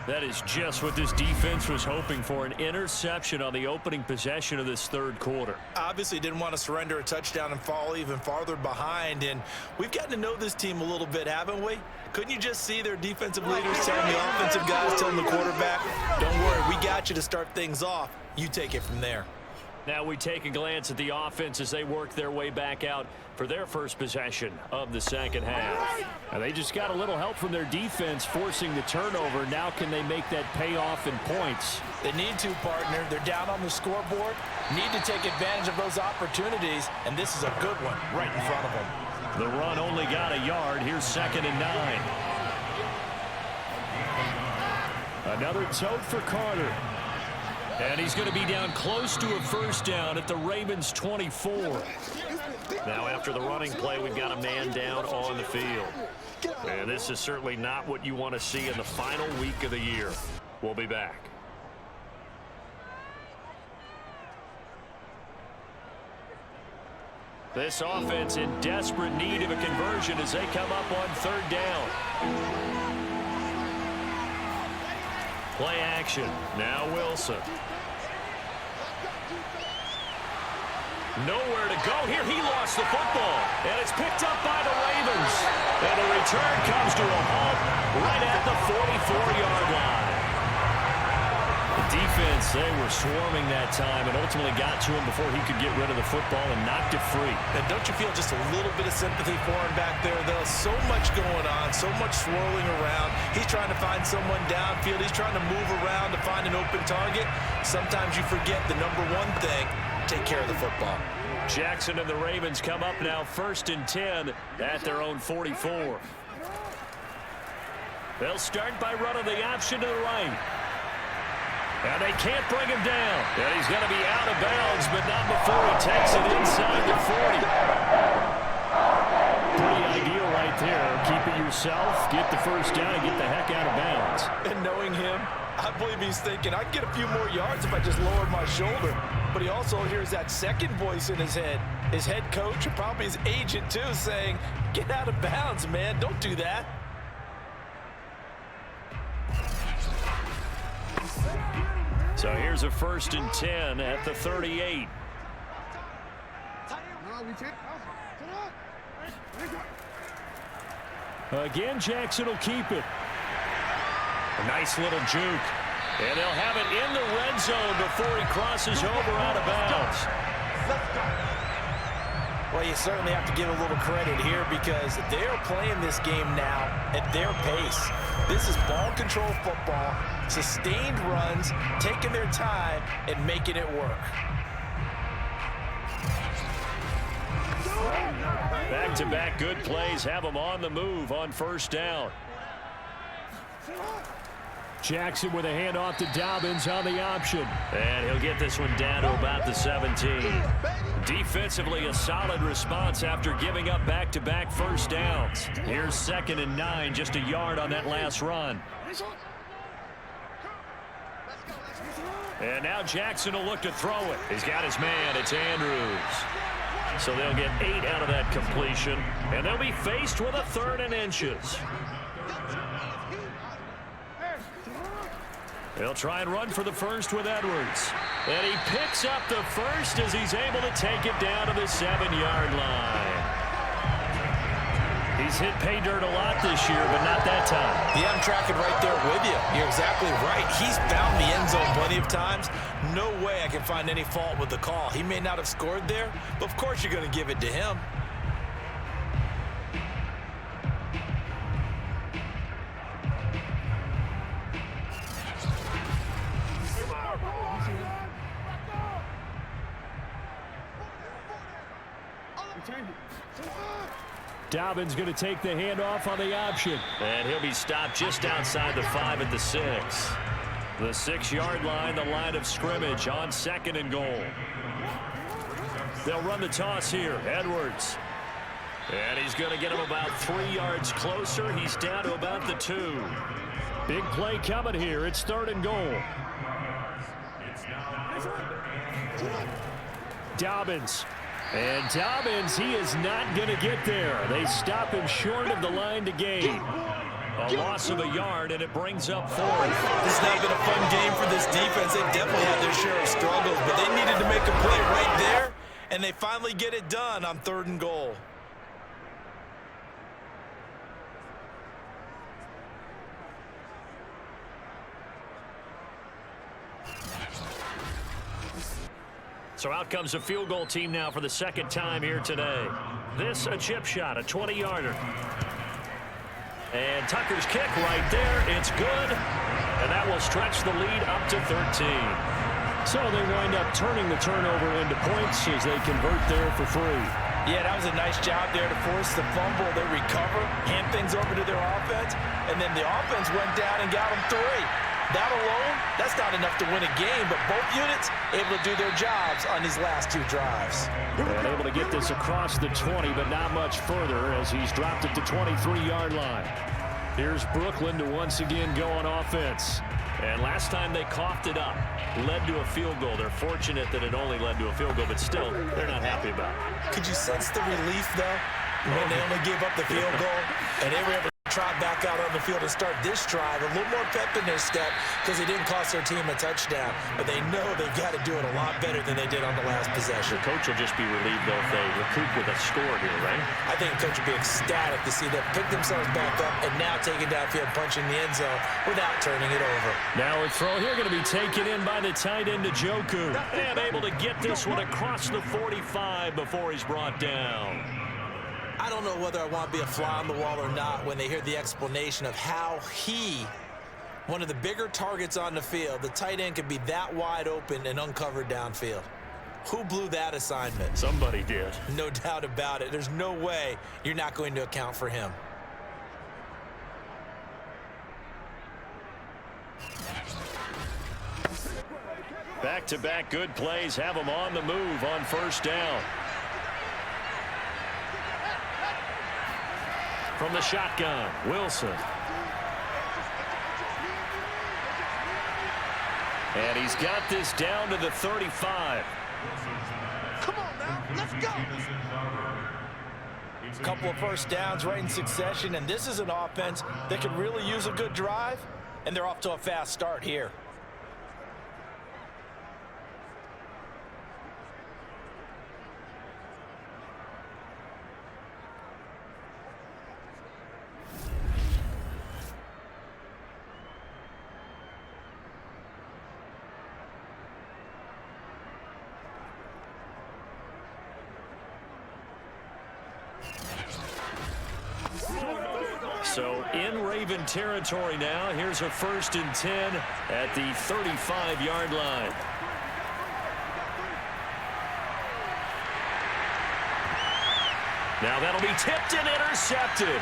[SPEAKER 2] That is just what this defense was hoping for, an interception on the opening possession of this third quarter.
[SPEAKER 3] Obviously didn't want to surrender a touchdown and fall even farther behind, and we've gotten to know this team a little bit, haven't we? Couldn't you just see their defensive leaders telling the offensive guys, telling the quarterback, don't worry, we got you to start things off. You take it from there.
[SPEAKER 2] Now we take a glance at the offense as they work their way back out for their first possession of the second half.
[SPEAKER 5] And they just got a little help from their defense forcing the turnover. Now can they make that payoff in points?
[SPEAKER 3] They need to, partner. They're down on the scoreboard. Need to take advantage of those opportunities, and this is a good one right in front of them.
[SPEAKER 2] The run only got a yard. Here's 2nd and 9.
[SPEAKER 5] Another tote for Carter.
[SPEAKER 2] And he's going to be down close to a first down at the Ravens 24. Now after the running play, we've got a man down on the field. And this is certainly not what you want to see in the final week of the year. We'll be back. This offense in desperate need of a conversion as they come up on 3rd down. Play action. Now Wilson. Nowhere to go here. He lost the football. And it's picked up by the Ravens. And the return comes to a halt right at the 44-yard line. The defense, they were swarming that time and ultimately got to him before he could get rid of the football and knocked it free.
[SPEAKER 3] And don't you feel just a little bit of sympathy for him back there, though? So much going on, so much swirling around. He's trying to find someone downfield. He's trying to move around to find an open target. Sometimes you forget the number one thing, take care of the football.
[SPEAKER 2] Jackson and the Ravens come up now 1st and 10 at their own 44. They'll start by running the option to the right. And they can't bring him down. And he's going to be out of bounds, but not before he takes it inside the 40. Pretty ideal right there. Keep it yourself, get the first down, and get the heck out of bounds.
[SPEAKER 3] And knowing him, I believe he's thinking, I can get a few more yards if I just lower my shoulder. But he also hears that second voice in his head. His head coach, or probably his agent too, saying, get out of bounds, man. Don't do that.
[SPEAKER 2] So here's a 1st and 10 at the 38.
[SPEAKER 5] Again, Jackson will keep it.
[SPEAKER 2] A nice little juke. And they'll have it in the red zone before he crosses over out of bounds.
[SPEAKER 3] Well, you certainly have to give a little credit here because they're playing this game now at their pace. This is ball control football, sustained runs, taking their time and making it work.
[SPEAKER 2] Back-to-back good plays have them on the move on 1st down.
[SPEAKER 5] Jackson with a handoff to Dobbins on the option.
[SPEAKER 2] And he'll get this one down to about the 17. Defensively, a solid response after giving up back-to-back 1st downs. Here's 2nd and 9, just a yard on that last run. And now Jackson will look to throw it. He's got his man. It's Andrews. So they'll get 8 out of that completion, and they'll be faced with a 3rd and inches. They'll try and run for the first with Edwards. And he picks up the first as he's able to take it down to the 7-yard line. He's hit pay dirt a lot this year, but not that time.
[SPEAKER 3] Yeah, I'm tracking right there with you. You're exactly right. He's found the end zone plenty of times. No way I can find any fault with the call. He may not have scored there, but of course you're going to give it to him.
[SPEAKER 5] Dobbins going to take the handoff on the option.
[SPEAKER 2] And he'll be stopped just outside the 5 at the 6. The 6-yard line, the line of scrimmage on 2nd and goal. They'll run the toss here. Edwards. And he's going to get him about 3 yards closer. He's down to about the 2.
[SPEAKER 5] Big play coming here. It's 3rd and goal. Dobbins. And Dobbins, he is not going to get there. They stop him short of the line to gain.
[SPEAKER 2] A loss of a yard, and it brings up 4th.
[SPEAKER 3] This has not been a fun game for this defense. They definitely had their share of struggles, but they needed to make a play right there, and they finally get it done on 3rd and goal.
[SPEAKER 2] So out comes a field goal team now for the 2nd time here today. This a chip shot, a 20-yarder. And Tucker's kick right there. It's good. And that will stretch the lead up to 13.
[SPEAKER 5] So they wind up turning the turnover into points as they convert there for 3.
[SPEAKER 3] Yeah, that was a nice job there to force the fumble. They recover, hand things over to their offense, and then the offense went down and got them 3. That alone, that's not enough to win a game, but both units able to do their jobs on these last 2 drives.
[SPEAKER 5] And able to get this across the 20, but not much further as he's dropped it to 23-yard line. Here's Brooklyn to once again go on offense.
[SPEAKER 2] And last time they coughed it up, led to a field goal. They're fortunate that it only led to a field goal, but still, they're not happy about it.
[SPEAKER 3] Could you sense the relief, though, when they only gave up the field goal and they were able to trot back out on the field and start this drive? A little more pep in their step because they didn't cost their team a touchdown, but they know they've got to do it a lot better than they did on the last possession.
[SPEAKER 2] The coach will just be relieved, though, if they recoup with a score here, right?
[SPEAKER 3] I think the coach will be ecstatic to see them pick themselves back up and now take it downfield, punching the end zone without turning it over.
[SPEAKER 2] Now a throw here going to be taken in by the tight end Njoku. And able to get this one across the 45 before he's brought down.
[SPEAKER 3] I don't know whether I want to be a fly on the wall or not when they hear the explanation of how one of the bigger targets on the field, the tight end could be that wide open and uncovered downfield. Who blew that assignment?
[SPEAKER 2] Somebody did.
[SPEAKER 3] No doubt about it. There's no way you're not going to account for him.
[SPEAKER 2] Back-to-back good plays have them on the move on first down. From the shotgun, Wilson. And he's got this down to the 35.
[SPEAKER 4] Come on now, let's go.
[SPEAKER 3] A couple of first downs right in succession, and this is an offense that could really use a good drive, and they're off to a fast start here.
[SPEAKER 2] So in Raven territory now. Here's a 1st and 10 at the 35-yard line. Now that'll be tipped and intercepted.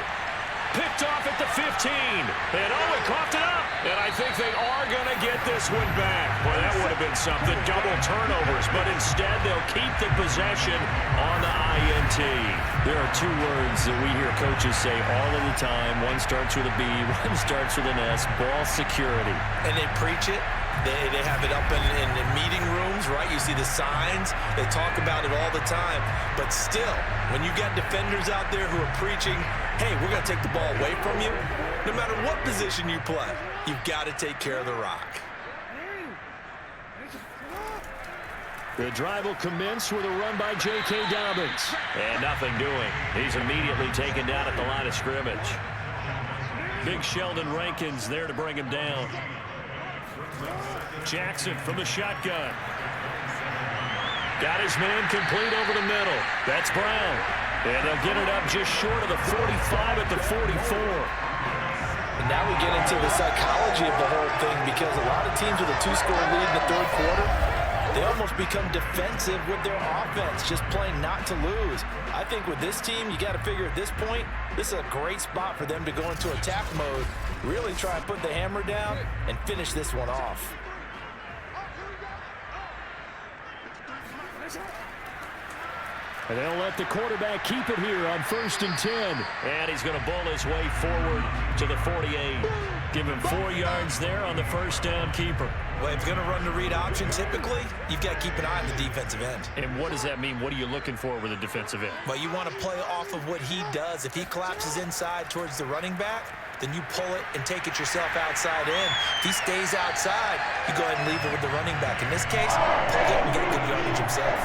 [SPEAKER 2] Picked off at the 15. And Owen coughed it up. And I think they are going to get this one back. Well, that would have been something. Double turnovers. But instead, they'll keep the possession on the INT. There are two words that we hear coaches say all of the time. One starts with a B, one starts with an S. Ball security.
[SPEAKER 3] And they preach it. They have it up in meeting rooms, right? You see the signs. They talk about it all the time. But still, when you got defenders out there who are preaching, hey, we're going to take the ball away from you, no matter what position you play, you've got to take care of the rock.
[SPEAKER 2] The drive will commence with a run by J.K. Dobbins. And nothing doing. He's immediately taken down at the line of scrimmage. Big Sheldon Rankins there to bring him down. Jackson from the shotgun. Got his man complete over the middle. That's Brown. And they'll get it up just short of the 45 at the 44.
[SPEAKER 3] And now we get into the psychology of the whole thing, because a lot of teams with a 2-score lead in the third quarter, they almost become defensive with their offense, just playing not to lose. I think with this team, you got to figure at this point, this is a great spot for them to go into attack mode, really try and put the hammer down and finish this one off.
[SPEAKER 2] And they'll let the quarterback keep it here on 1st and 10. And he's going to bowl his way forward to the 48. Give him 4 yards there on the first down keeper.
[SPEAKER 3] Well, if you're going to run the read option, typically, you've got to keep an eye on the defensive end.
[SPEAKER 2] And what does that mean? What are you looking for with a defensive end?
[SPEAKER 3] Well, you want to play off of what he does. If he collapses inside towards the running back, then you pull it and take it yourself outside in. If he stays outside, you go ahead and leave it with the running back. In this case, pull it and get good yardage himself.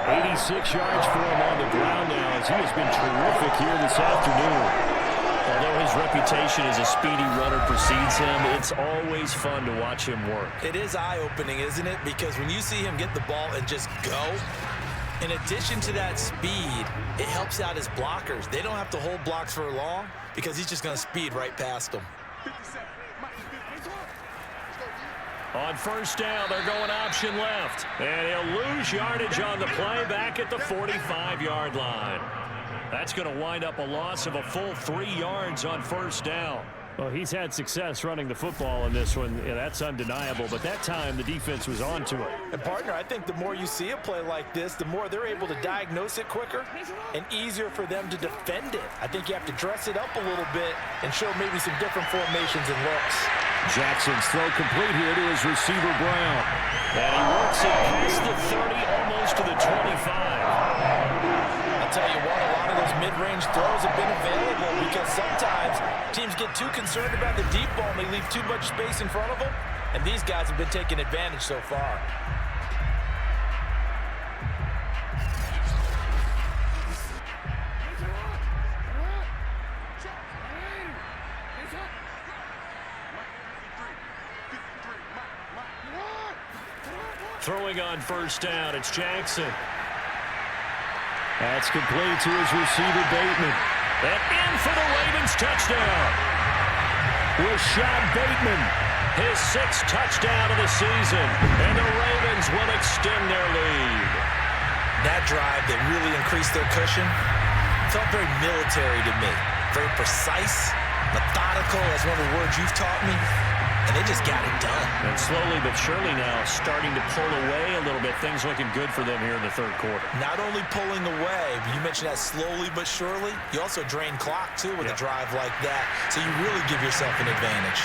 [SPEAKER 2] 86 yards for him on the ground now, as he has been terrific here this afternoon. Although his reputation as a speedy runner precedes him, it's always fun to watch him work.
[SPEAKER 3] It is eye-opening, isn't it? Because when you see him get the ball and just go, in addition to that speed, it helps out his blockers. They don't have to hold blocks for long because he's just going to speed right past them.
[SPEAKER 2] On first down, they're going option left. And he'll lose yardage on the play back at the 45-yard line. That's going to wind up a loss of a full 3 yards on first down. Well, he's had success running the football in this one. Yeah, that's undeniable. But that time, the defense was on to it.
[SPEAKER 3] And, partner, I think the more you see a play like this, the more they're able to diagnose it quicker and easier for them to defend it. I think you have to dress it up a little bit and show maybe some different formations and looks.
[SPEAKER 2] Jackson's throw complete here to his receiver, Brown. And he works it past the 30, almost to the 25.
[SPEAKER 3] I'll tell you what, a lot of those mid-range throws have been available because sometimes teams get too concerned about the deep ball and they leave too much space in front of them, and these guys have been taking advantage so far.
[SPEAKER 2] Throwing on first down, it's Jackson. That's complete to his receiver, Bateman. And in for the Ravens touchdown. Rashad Bateman, his 6th touchdown of the season. And the Ravens will extend their lead.
[SPEAKER 3] That drive that really increased their cushion felt very military to me. Very precise, methodical, that's one of the words you've taught me. and they just got it done.
[SPEAKER 2] And slowly but surely now starting to pull away a little bit. Things looking good for them here in the third quarter.
[SPEAKER 3] Not only pulling away, you mentioned that slowly but surely, you also drain clock, too, with a drive like that. So you really give yourself an advantage.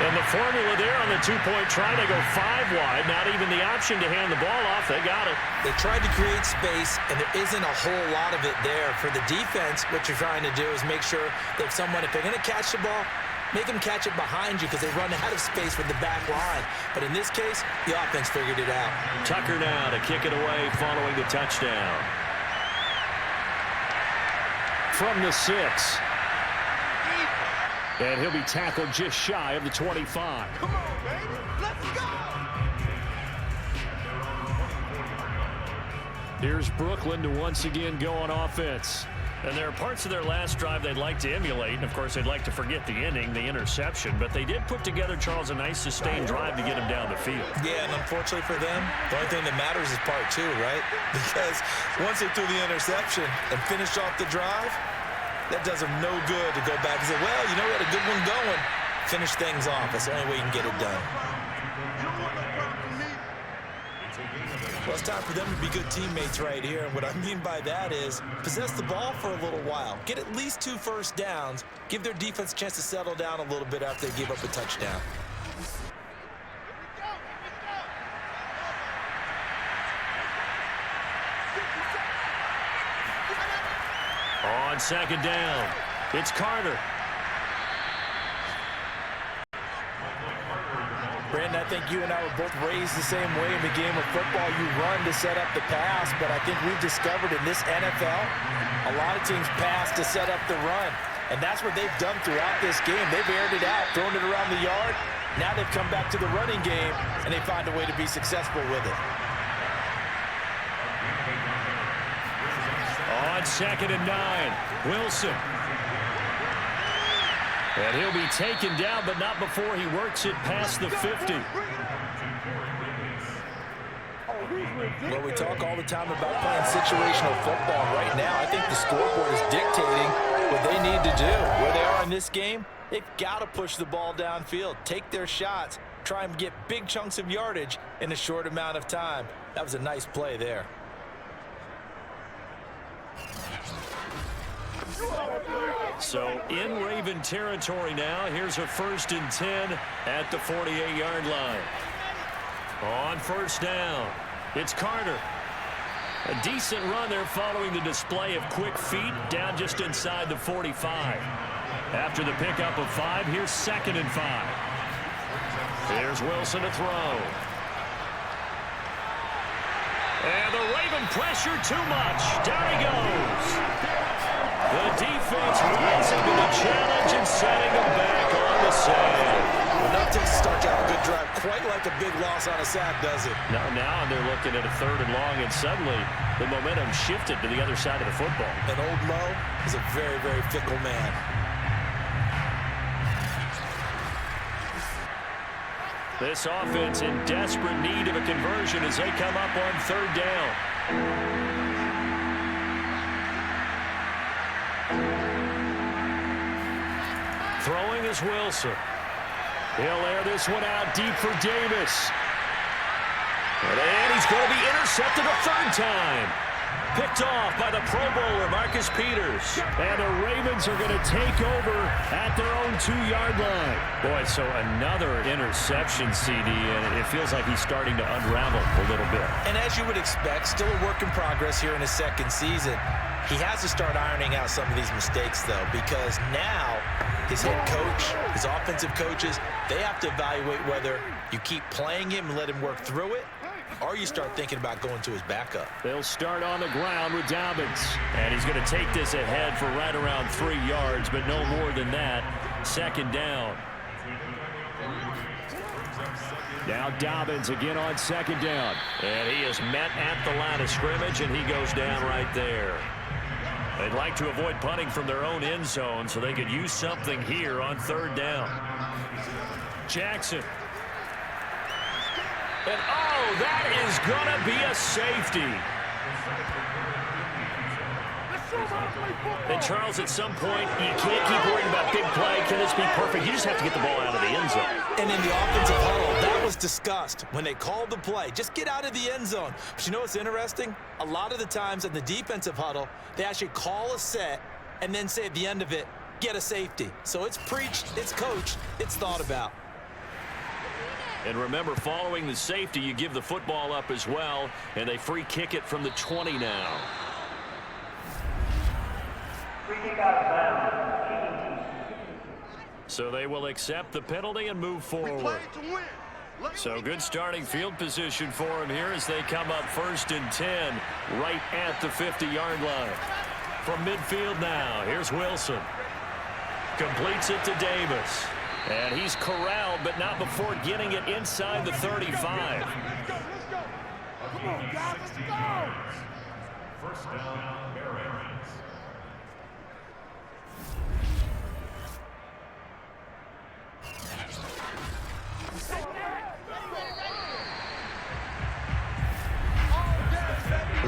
[SPEAKER 2] And the formula there on the two-point try, they go 5 wide. Not even the option to hand the ball off. They got it.
[SPEAKER 3] They tried to create space, and there isn't a whole lot of it there. For the defense, what you're trying to do is make sure that someone, if they're going to catch the ball, make them catch it behind you because they run out of space with the back line. But in this case, the offense figured it out.
[SPEAKER 2] Tucker now to kick it away following the touchdown. From the 6. And he'll be tackled just shy of the 25.
[SPEAKER 4] Come on, baby. Let's go.
[SPEAKER 2] Here's Brooklyn to once again go on offense. And there are parts of their last drive they'd like to emulate. And, of course, they'd like to forget the ending, the interception. But they did put together, Charles, a nice sustained drive to get him down the field.
[SPEAKER 3] Yeah, and unfortunately for them, the only thing that matters is part 2, right? Because once they threw the interception and finished off the drive, that does them no good to go back and say, well, you know, we had a good one going. Finish things off. That's the only way you can get it done. Well, it's time for them to be good teammates right here. And what I mean by that is possess the ball for a little while. Get at least 2 first downs. Give their defense a chance to settle down a little bit after they give up a touchdown.
[SPEAKER 2] On second down, it's Carter.
[SPEAKER 3] Brandon, I think you and I were both raised the same way in the game of football. You run to set up the pass, but I think we've discovered in this NFL, a lot of teams pass to set up the run. And that's what they've done throughout this game. They've aired it out, thrown it around the yard. Now they've come back to the running game, and they find a way to be successful with it.
[SPEAKER 2] On second and 9, Wilson. And he'll be taken down, but not before he works it past the 50.
[SPEAKER 3] Well, we talk all the time about playing situational football. Right now, I think the scoreboard is dictating what they need to do. Where they are in this game, they've got to push the ball downfield, take their shots, try and get big chunks of yardage in a short amount of time. That was a nice play there.
[SPEAKER 2] So in Raven territory now. Here's a 1st and 10 at the 48-yard line. On first down, it's Carter. A decent run there following the display of quick feet down just inside the 45. After the pickup of 5, here's 2nd and 5. Here's Wilson to throw. And the Raven pressure too much. Down he goes. The defense rising to the challenge and setting them back on the sand.
[SPEAKER 3] Enough to start out a good drive. Quite like a big loss on a sack, does it?
[SPEAKER 2] Now they're looking at a 3rd and long, and suddenly the momentum shifted to the other side of the football.
[SPEAKER 3] And Old Mo is a very, very fickle man.
[SPEAKER 2] This offense in desperate need of a conversion as they come up on 3rd down. Throwing is Wilson. He'll air this one out deep for Davis. And he's going to be intercepted a 3rd time. Picked off by the Pro Bowler, Marcus Peters. And the Ravens are going to take over at their own 2-yard line. Boy, so another interception, CD, and it feels like he's starting to unravel a little bit.
[SPEAKER 3] And as you would expect, still a work in progress here in his 2nd season. He has to start ironing out some of these mistakes, though, because now his head coach, his offensive coaches, they have to evaluate whether you keep playing him and let him work through it, or you start thinking about going to his backup.
[SPEAKER 2] They'll start on the ground with Dobbins. And he's going to take this ahead for right around 3 yards, but no more than that. 2nd down. Now Dobbins again on 2nd down. And he is met at the line of scrimmage, and he goes down right there. They'd like to avoid punting from their own end zone so they could use something here on 3rd down. Jackson. And, that is going to be a safety. And, Charles, at some point, you can't keep worrying about big play. Can this be perfect? You just have to get the ball out of the end zone.
[SPEAKER 3] And in the offensive huddle, that was discussed when they called the play. Just get out of the end zone. But you know what's interesting? A lot of the times in the defensive huddle, they actually call a set and then say at the end of it, get a safety. So it's preached, it's coached, it's thought about.
[SPEAKER 2] And remember, following the safety, you give the football up as well, and they free kick it from the 20 now. So they will accept the penalty and move forward. So good starting field position for them here as they come up 1st and 10 right at the 50-yard line. From midfield now, here's Wilson. Completes it to Davis. And he's corralled, but not before getting it inside the 35.
[SPEAKER 4] Come on, guys, let's go!
[SPEAKER 6] First down, Barons.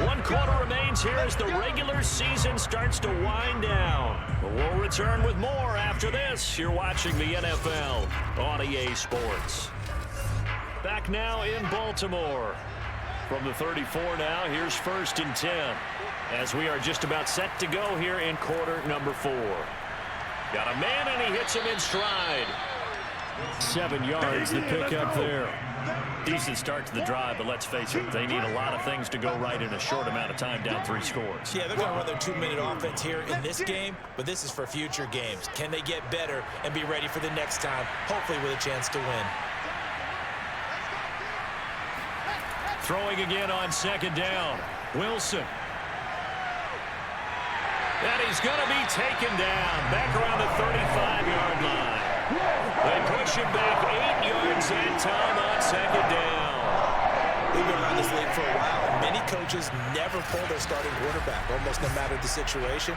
[SPEAKER 2] One quarter remains here as the regular season starts to wind down. We'll return with more after this. You're watching the NFL on EA Sports. Back now in Baltimore. From the 34 now, here's 1st and 10. As we are just about set to go here in quarter number 4. Got a man and he hits him in stride.
[SPEAKER 5] 7 yards to pick up there.
[SPEAKER 2] Decent start to the drive, but let's face it, they need a lot of things to go right in a short amount of time, down 3 scores.
[SPEAKER 3] Yeah, they're going to run their 2-minute offense here in this game, but this is for future games. Can they get better and be ready for the next time, hopefully with a chance to win?
[SPEAKER 2] Throwing again on 2nd down. Wilson. And he's going to be taken down back around the 35-yard line. They push him back 8 yards and time on 2nd down.
[SPEAKER 3] We've been around this league for a while, and many coaches never pull their starting quarterback, almost no matter the situation.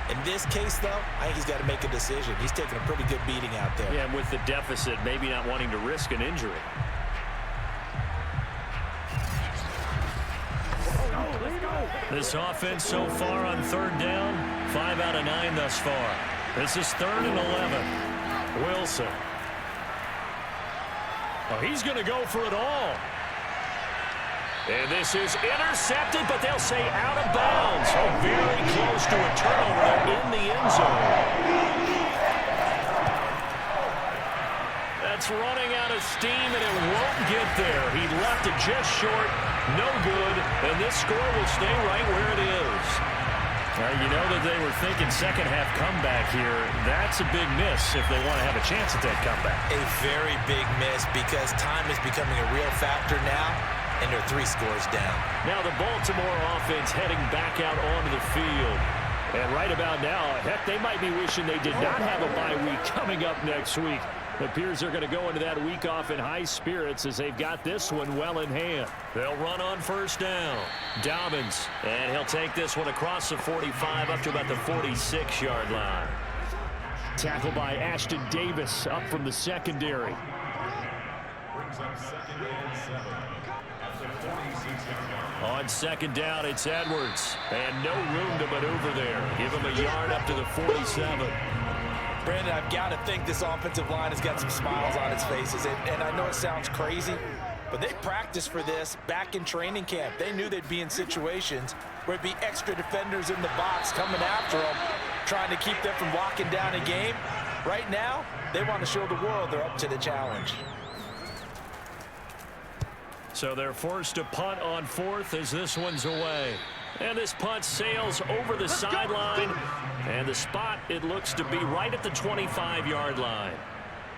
[SPEAKER 3] In this case, though, I think he's got to make a decision. He's taking a pretty good beating out there.
[SPEAKER 2] Yeah, and with the deficit, maybe not wanting to risk an injury. This offense so far on 3rd down, 5 out of 9 thus far. This is 3rd and 11. Wilson. Oh, he's going to go for it all. And this is intercepted, but they'll say out of bounds. Oh, very close to a turnover in the end zone. That's running out of steam, and it won't get there. He left it just short. No good, and this score will stay right where it is. You know that they were thinking second-half comeback here. That's a big miss if they want to have a chance at that comeback.
[SPEAKER 3] A very big miss because time is becoming a real factor now, and they're 3 scores down. Now the Baltimore offense heading back out onto the field.
[SPEAKER 2] And right about now, heck, they might be wishing they did not have a bye week coming up next week. It appears they're going to go into that week off in high spirits as they've got this one well in hand. They'll run on 1st down. Dobbins, and he'll take this one across the 45 up to about the 46-yard line.
[SPEAKER 5] Tackled by Ashton Davis up from the secondary.
[SPEAKER 6] Brings up 2nd and 7. At the 46-yard line.
[SPEAKER 2] On 2nd down, it's Edwards. And no room to maneuver there. Give him a yard up to the 47.
[SPEAKER 3] Brandon, I've got to think this offensive line has got some smiles on its faces. And I know it sounds crazy, but they practiced for this back in training camp. They knew they'd be in situations where it'd be extra defenders in the box coming after them, trying to keep them from locking down a game. Right now, they want to show the world they're up to the challenge.
[SPEAKER 2] So they're forced to punt on 4th as this one's away. And this punt sails over the sideline. And the spot, it looks to be right at the 25-yard line.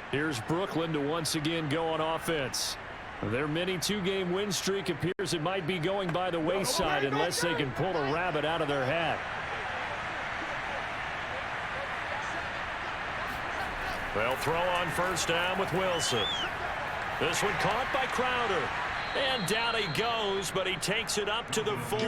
[SPEAKER 5] Here's Brooklyn to once again go on offense. Their mini 2-game win streak appears it might be going by the wayside unless they can pull a rabbit out of their hat.
[SPEAKER 2] They'll throw on 1st down with Wilson. This one caught by Crowder. And down he goes, but he takes it up to the 40.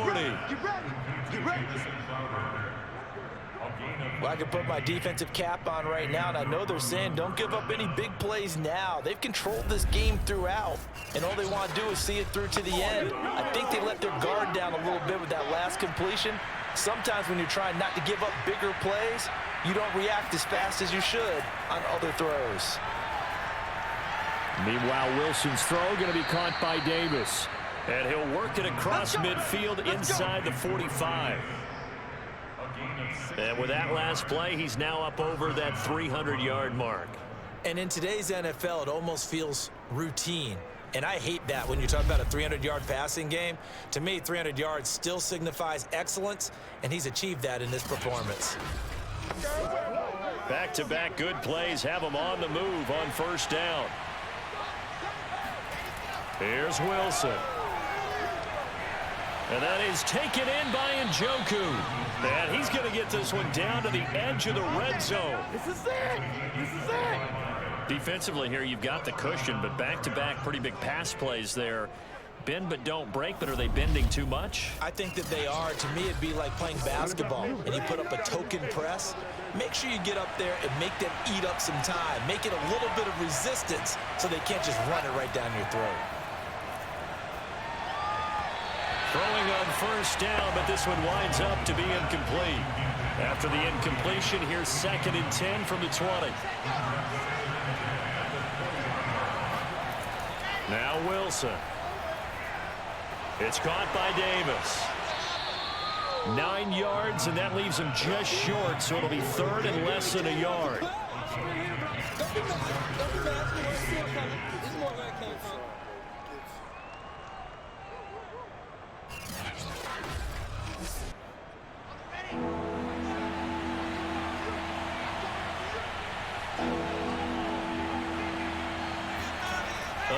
[SPEAKER 3] Well, I can put my defensive cap on right now, and I know they're saying don't give up any big plays now. They've controlled this game throughout, and all they want to do is see it through to the end. I think they let their guard down a little bit with that last completion, Sometimes when you're trying not to give up bigger plays, you don't react as fast as you should on other throws.
[SPEAKER 2] Meanwhile, Wilson's throw going to be caught by Davis. And he'll work it across midfield inside the 45. And with that last play, he's now up over that 300-yard mark.
[SPEAKER 3] And in today's NFL, it almost feels routine. And I hate that when you talk about a 300-yard passing game. To me, 300 yards still signifies excellence, and he's achieved that in this performance.
[SPEAKER 2] Back-to-back good plays have him on the move on first down. Here's Wilson. And that is taken in by Njoku. And he's going to get this one down to the edge of the red zone.
[SPEAKER 4] This is it. This is it.
[SPEAKER 2] Defensively here, you've got the cushion, but back-to-back pretty big pass plays there. Bend but don't break, but are they bending too much?
[SPEAKER 3] I think that they are. To me, it'd be like playing basketball, and you put up a token press. Make sure you get up there and make them eat up some time. Make it a little bit of resistance so they can't just run it right down your throat.
[SPEAKER 2] Throwing on first down, but this one winds up to be incomplete. After the incompletion, here's 2nd and 10 from the 20. Now Wilson. It's caught by Davis. 9 yards, and that leaves him just short, so it'll be 3rd and less than a yard.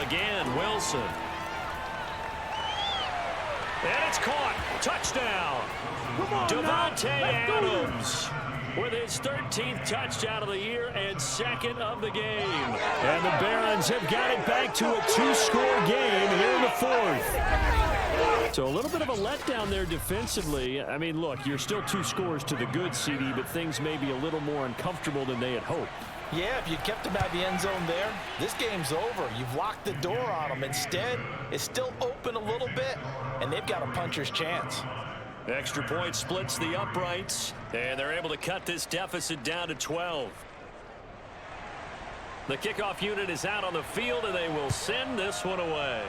[SPEAKER 2] Again, Wilson. And it's caught. Touchdown. Devontae Adams with his 13th touchdown of the year and 2nd of the game. And the Barons have got it back to a 2-score game here in the 4th. So a little bit of a letdown there defensively. I mean, look, you're still 2 scores to the good, CD, but things may be a little more uncomfortable than they had hoped.
[SPEAKER 3] Yeah, if you kept him out of the end zone there, this game's over. You've locked the door on them. Instead, it's still open a little bit, and they've got a puncher's chance.
[SPEAKER 2] Extra point splits the uprights, and they're able to cut this deficit down to 12. The kickoff unit is out on the field, and they will send this one away.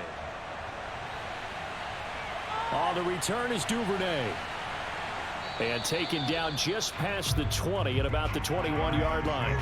[SPEAKER 2] On the return is Duvernay. And taken down just past the 20 at about the 21-yard line.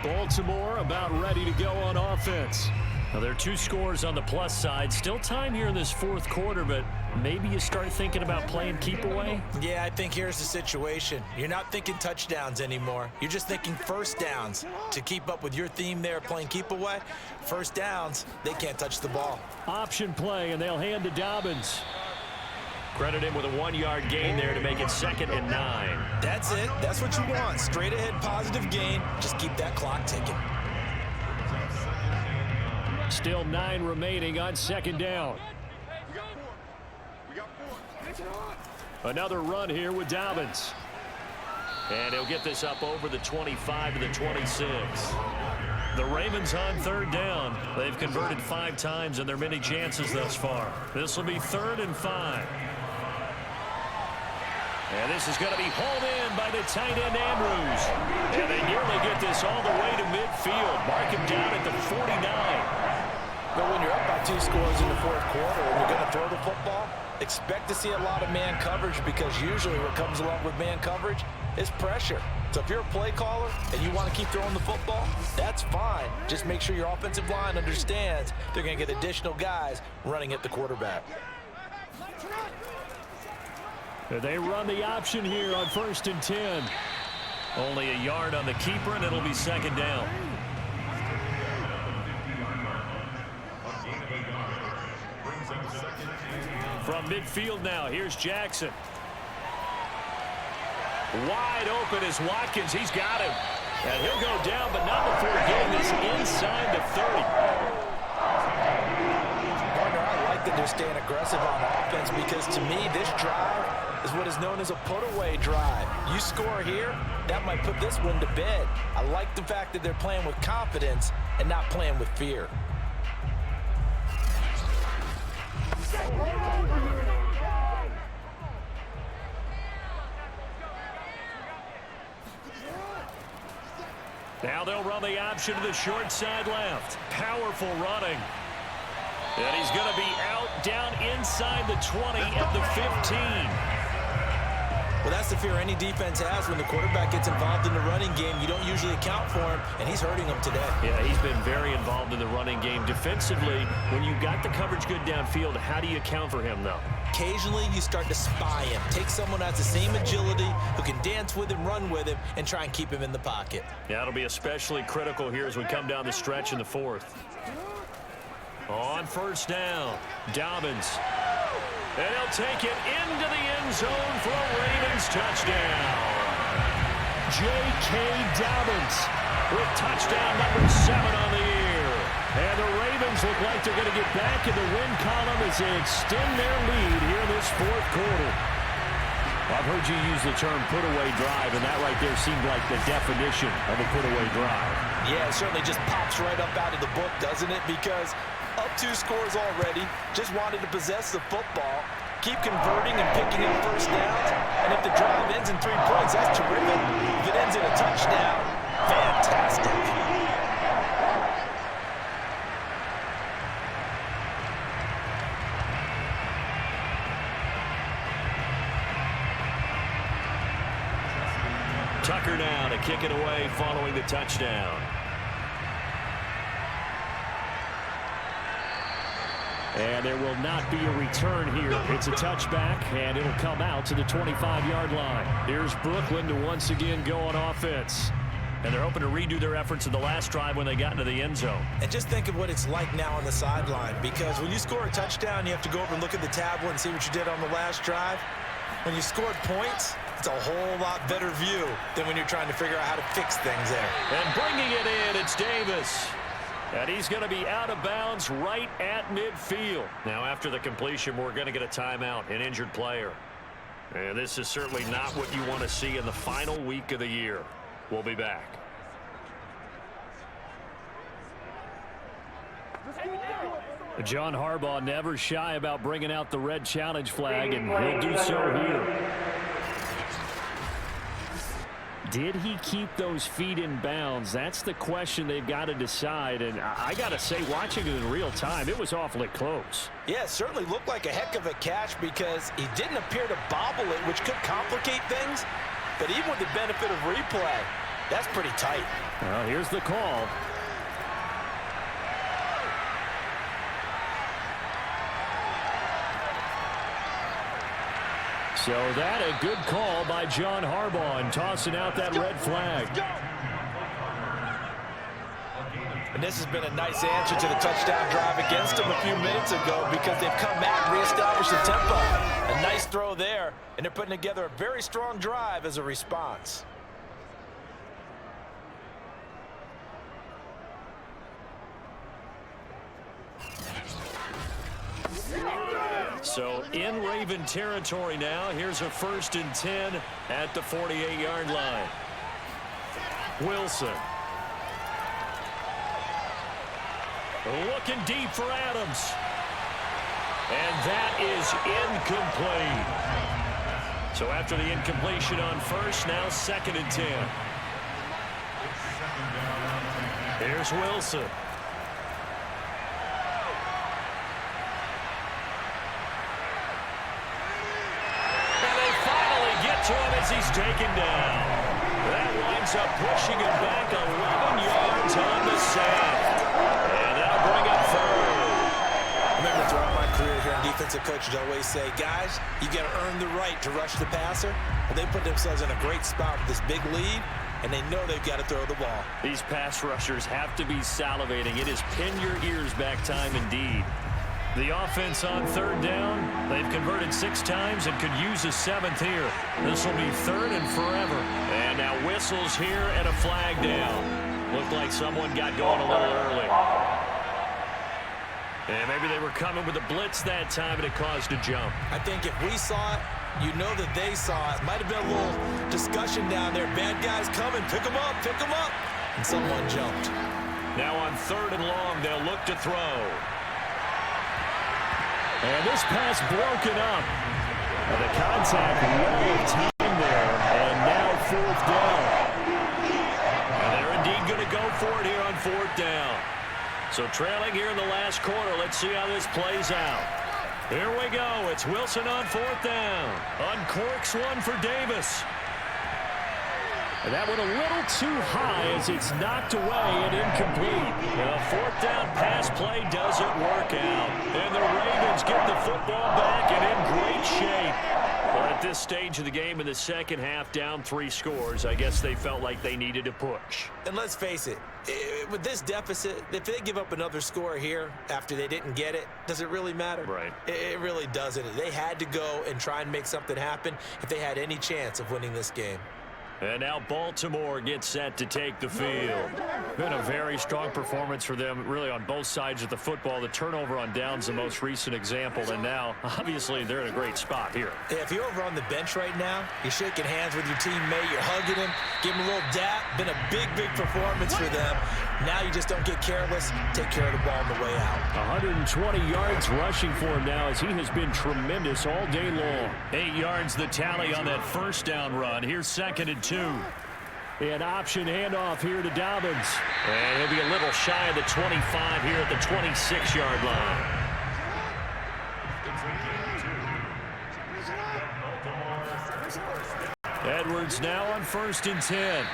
[SPEAKER 2] Baltimore about ready to go on offense. Now, there are 2 scores on the plus side. Still time here in this 4th quarter, but maybe you start thinking about playing keep away?
[SPEAKER 3] Yeah, I think here's the situation. You're not thinking touchdowns anymore. You're just thinking first downs. To keep up with your theme there, playing keep away, first downs, they can't touch the ball.
[SPEAKER 2] Option play, and they'll hand to Dobbins. Credit him with a 1-yard gain there to make it 2nd and 9.
[SPEAKER 3] That's it. That's what you want. Straight ahead positive gain. Just keep that clock ticking.
[SPEAKER 2] Still 9 remaining on 2nd down. Another run here with Dobbins. And he'll get this up over the 25 to the 26. The Ravens on 3rd down. They've converted 5 times in their many chances thus far. This will be 3rd and 5. And this is going to be hauled in by the tight end Andrews. And they nearly get this all the way to midfield. Mark him down at the 49.
[SPEAKER 3] But when you're up by 2 scores in the 4th quarter and you're going to throw the football, expect to see a lot of man coverage, because usually what comes along with man coverage is pressure. So if you're a play caller and you want to keep throwing the football, that's fine. Just make sure your offensive line understands they're going to get additional guys running at the quarterback.
[SPEAKER 2] They run the option here on 1st and 10. Only a yard on the keeper, and it'll be 2nd down. From midfield now, here's Jackson. Wide open is Watkins. He's got him. And he'll go down, but not before getting this inside the 30.
[SPEAKER 3] Partner, I like that they're staying aggressive on offense, because to me, this drive is what is known as a put-away drive. You score here, that might put this one to bed. I like the fact that they're playing with confidence and not playing with fear.
[SPEAKER 2] Now they'll run the option to the short side left. Powerful running. And he's going to be out down inside the 20 at the 15.
[SPEAKER 3] Well, that's the fear any defense has when the quarterback gets involved in the running game. You don't usually account for him, and he's hurting them today.
[SPEAKER 2] Yeah, he's been very involved in the running game. Defensively, when you got the coverage good downfield, how do you account for him, though?
[SPEAKER 3] Occasionally, you start to spy him. Take someone who has the same agility, who can dance with him, run with him, and try and keep him in the pocket.
[SPEAKER 2] Yeah, it'll be especially critical here as we come down the stretch in the fourth. On first down, Dobbins. And he'll take it into the end zone for a Ravens touchdown. J.K. Dobbins with touchdown number 7 on the year. And the Ravens look like they're going to get back in the win column as they extend their lead here in this fourth quarter. I've heard you use the term put-away drive, and that right there seemed like the definition of a put-away drive.
[SPEAKER 3] Yeah, it certainly just pops right up out of the book, doesn't it? Because up 2 scores already, just wanted to possess the football, keep converting and picking up first downs, and if the drive ends in 3 points, that's terrific. If it ends in a touchdown, fantastic.
[SPEAKER 2] Tucker now to kick it away following the touchdown. And there will not be a return here. It's a touchback, and it'll come out to the 25-yard line. Here's Brooklyn to once again go on offense. And they're hoping to redo their efforts in the last drive when they got into the end zone.
[SPEAKER 3] And just think of what it's like now on the sideline, because when you score a touchdown, you have to go over and look at the tablet and see what you did on the last drive. When you scored points, it's a whole lot better view than when you're trying to figure out how to fix things there.
[SPEAKER 2] And bringing it in, it's Davis. And he's going to be out of bounds right at midfield. Now, after the completion, we're going to get a timeout, an injured player. And this is certainly not what you want to see in the final week of the year. We'll be back.
[SPEAKER 5] John Harbaugh never shy about bringing out the red challenge flag, and he'll do so here. Did he keep those feet in bounds? That's the question they've got to decide. And I got to say, watching it in real time, it was awfully close.
[SPEAKER 3] Yeah, it certainly looked like a heck of a catch because he didn't appear to bobble it, which could complicate things. But even with the benefit of replay, that's pretty tight.
[SPEAKER 5] Well, here's the call. So that a good call by John Harbaugh and tossing out that red flag.
[SPEAKER 3] And this has been a nice answer to the touchdown drive against them a few minutes ago because they've come back and reestablished the tempo. A nice throw there, and they're putting together a very strong drive as a response.
[SPEAKER 2] So in Raven territory now. Here's a 1st and 10 at the 48-yard line. Wilson. Looking deep for Adams. And that is incomplete. So after the incompletion on first, now 2nd and 10. Here's Wilson. To him as he's taken down. That winds up pushing him back 11 yards on the sack. And that'll bring up 3rd.
[SPEAKER 3] Remember, throughout my career here in defensive coaches always say, guys, you got to earn the right to rush the passer. Well, they put themselves in a great spot with this big lead, and they know they've got to throw the ball.
[SPEAKER 2] These pass rushers have to be salivating. It is pin your ears back time indeed. The offense on 3rd down. They've converted 6 times and could use a 7th here. This will be 3rd and forever. And now whistles here and a flag down. Looked like someone got going a little early. And maybe they were coming with a blitz that time and it caused a jump.
[SPEAKER 3] I think if we saw it, you know that they saw it. Might have been a little discussion down there. Bad guys coming. Pick them up. Pick them up. And someone jumped.
[SPEAKER 2] Now on 3rd and long, they'll look to throw.
[SPEAKER 5] And this pass broken up. And the contact, well timed there. And now 4th down.
[SPEAKER 2] And they're indeed going to for it here on 4th down. So trailing here in the last quarter. Let's see how this plays out. Here we go. It's Wilson on 4th down. Uncorks one for Davis.
[SPEAKER 5] And that one a little too high as it's knocked away and incomplete.
[SPEAKER 2] The 4th down pass play doesn't work out. And the Ravens get the football back and in great shape. But at this stage of the game in the second half, down 3 scores, I guess they felt like they needed to push.
[SPEAKER 3] And let's face it, with this deficit, if they give up another score here after they didn't get it, does it really matter?
[SPEAKER 2] Right.
[SPEAKER 3] It really doesn't. They had to go and try and make something happen if they had any chance of winning this game.
[SPEAKER 2] And now Baltimore gets set to take the field.
[SPEAKER 5] Been a very strong performance for them, really, on both sides of the football. The turnover on downs, the most recent example, and now, obviously, they're in a great spot here.
[SPEAKER 3] Yeah, if you're over on the bench right now, you're shaking hands with your teammate, you're hugging him, give him a little dap. Been a big, big performance for them. Now you just don't get careless. Take care of the ball on the way out.
[SPEAKER 5] 120 yards rushing for him now as he has been tremendous all day long.
[SPEAKER 2] 8 yards the tally on that first down run. Here's 2nd and 2.
[SPEAKER 5] An option handoff here to Dobbins.
[SPEAKER 2] And he'll be a little shy of the 25 here at the 26-yard line. Edwards now on 1st and 10.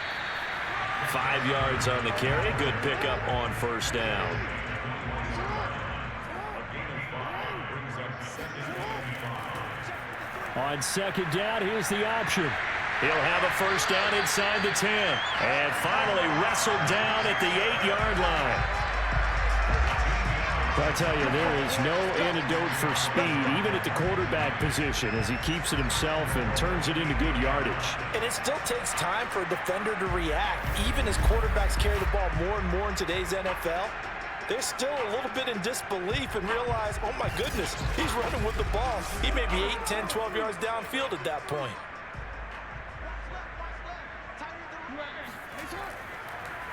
[SPEAKER 2] 5 yards on the carry. Good pickup on 1st down.
[SPEAKER 5] On 2nd down, here's the option.
[SPEAKER 2] He'll have a 1st down inside the 10. And finally wrestled down at the 8-yard line.
[SPEAKER 5] I tell you, there is no antidote for speed, even at the quarterback position, as he keeps it himself and turns it into good yardage.
[SPEAKER 3] And it still takes time for a defender to react. Even as quarterbacks carry the ball more and more in today's NFL, they're still a little bit in disbelief and realize, oh my goodness, he's running with the ball. He may be 8, 10, 12 yards downfield at that point.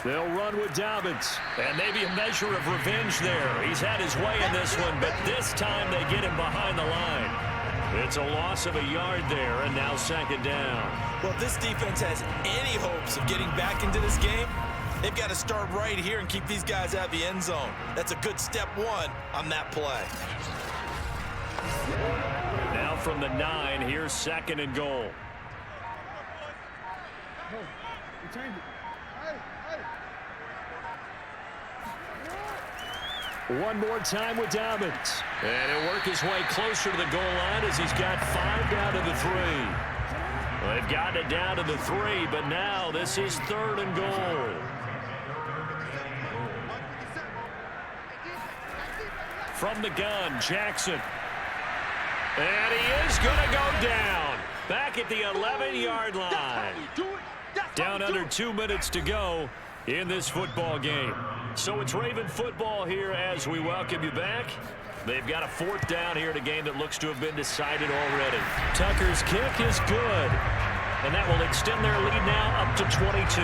[SPEAKER 5] They'll run with Dobbins.
[SPEAKER 2] And maybe a measure of revenge there. He's had his way in this one, but this time they get him behind the line. It's a loss of a yard there, and now 2nd down.
[SPEAKER 3] Well, if this defense has any hopes of getting back into this game, they've got to start right here and keep these guys out of the end zone. That's a good step 1 on that play.
[SPEAKER 2] Now from the 9, here's 2nd and goal.
[SPEAKER 5] One more time with Dobbins.
[SPEAKER 2] And he'll work his way closer to the goal line as he's got 5 down to the 3. Well, they've gotten it down to the 3, but now this is 3rd and goal. From the gun, Jackson. And he is going to go down. Back at the 11-yard line. Down under 2 minutes to go in this football game. So it's Raven football here as we welcome you back. They've got a 4th down here in a game that looks to have been decided already. Tucker's kick is good. And that will extend their lead now up to 22.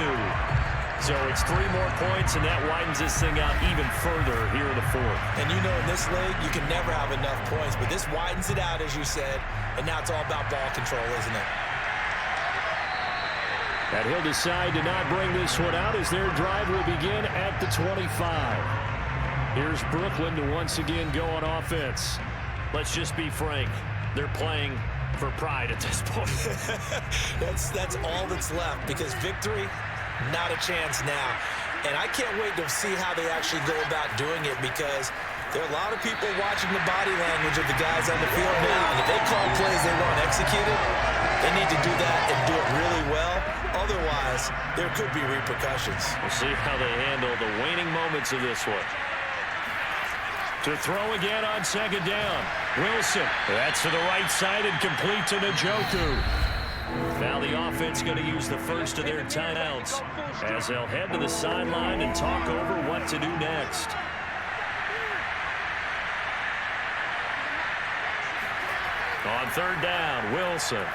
[SPEAKER 2] So it's 3 more points, and that widens this thing out even further here in the 4th.
[SPEAKER 3] And you know, in this league, you can never have enough points, but this widens it out, as you said, and now it's all about ball control, isn't it?
[SPEAKER 5] And he'll decide to not bring this one out as their drive will begin at the 25. Here's Brooklyn to once again go on offense.
[SPEAKER 2] Let's just be frank. They're playing for pride at this point.
[SPEAKER 3] That's all that's left, because victory, not a chance now. And I can't wait to see how they actually go about doing it, because there are a lot of people watching the body language of the guys on the field now. And if they call plays they want executed, they need to do that and do it really well. Otherwise, there could be repercussions.
[SPEAKER 2] We'll see how they handle the waning moments of this one. To throw again on 2nd down. Wilson. That's to the right side and complete to Njoku. Now the offense going to use the first of their timeouts as they'll head to the sideline and talk over what to do next. On 3rd down, Wilson.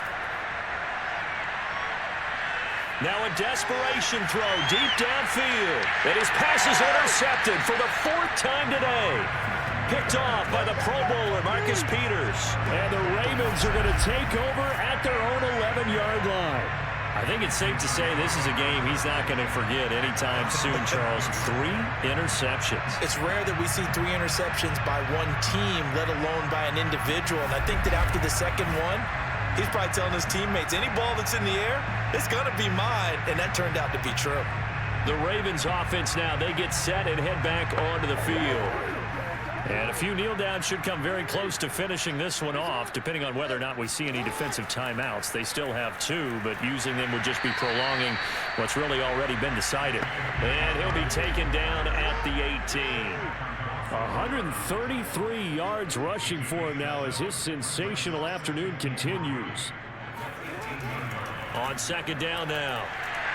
[SPEAKER 2] Now a desperation throw deep downfield. And his pass is intercepted for the 4th time today. Picked off by the Pro Bowler, Marcus Peters.
[SPEAKER 5] And the Ravens are going to take over at their own 11-yard line.
[SPEAKER 2] I think it's safe to say this is a game he's not going to forget anytime soon, Charles. 3 interceptions.
[SPEAKER 3] It's rare that we see 3 interceptions by one team, let alone by an individual. And I think that after the second one, he's probably telling his teammates, any ball that's in the air, it's going to be mine. And that turned out to be true.
[SPEAKER 2] The Ravens offense now, they get set and head back onto the field. And a few kneel downs should come very close to finishing this one off, depending on whether or not we see any defensive timeouts. They still have 2, but using them would just be prolonging what's really already been decided. And he'll be taken down at the 18.
[SPEAKER 5] 133 yards rushing for him now as his sensational afternoon continues.
[SPEAKER 2] On second down now,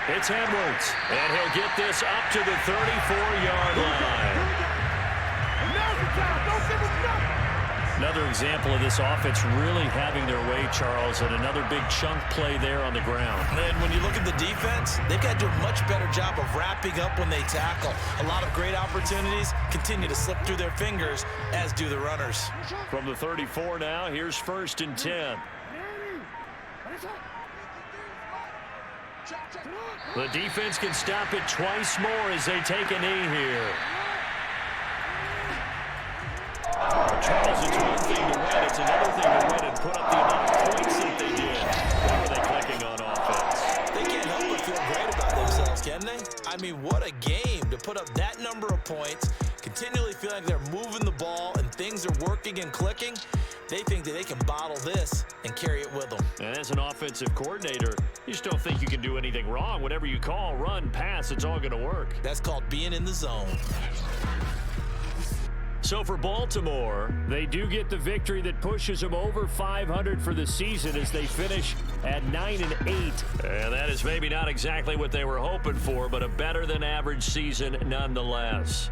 [SPEAKER 2] it's Edwards, and he'll get this up to the 34-yard line. Another example of this offense really having their way, Charles, and another big chunk play there on the ground.
[SPEAKER 3] And when you look at the defense, they've got to do a much better job of wrapping up when they tackle. A lot of great opportunities continue to slip through their fingers, as do the runners.
[SPEAKER 2] From the 34 now, here's 1st and 10. The defense can stop it twice more as they take a knee here. Charles, it's one thing to win. It's another thing to win and put up the amount of points that they did. How are they clicking on offense?
[SPEAKER 3] They can't help but feel great about themselves, can they? I mean, what a game to put up that number of points, continually feel like they're moving the ball and things are working and clicking. They think that they can bottle this and carry it with them.
[SPEAKER 2] And as an offensive coordinator, you just don't think you can do anything wrong. Whatever you call, run, pass, it's all going to work.
[SPEAKER 3] That's called being in the zone.
[SPEAKER 2] So for Baltimore,
[SPEAKER 5] they do get the victory that pushes them over 500 for the season as they finish at 9-8.
[SPEAKER 2] And that is maybe not exactly what they were hoping for, but a better than average season nonetheless.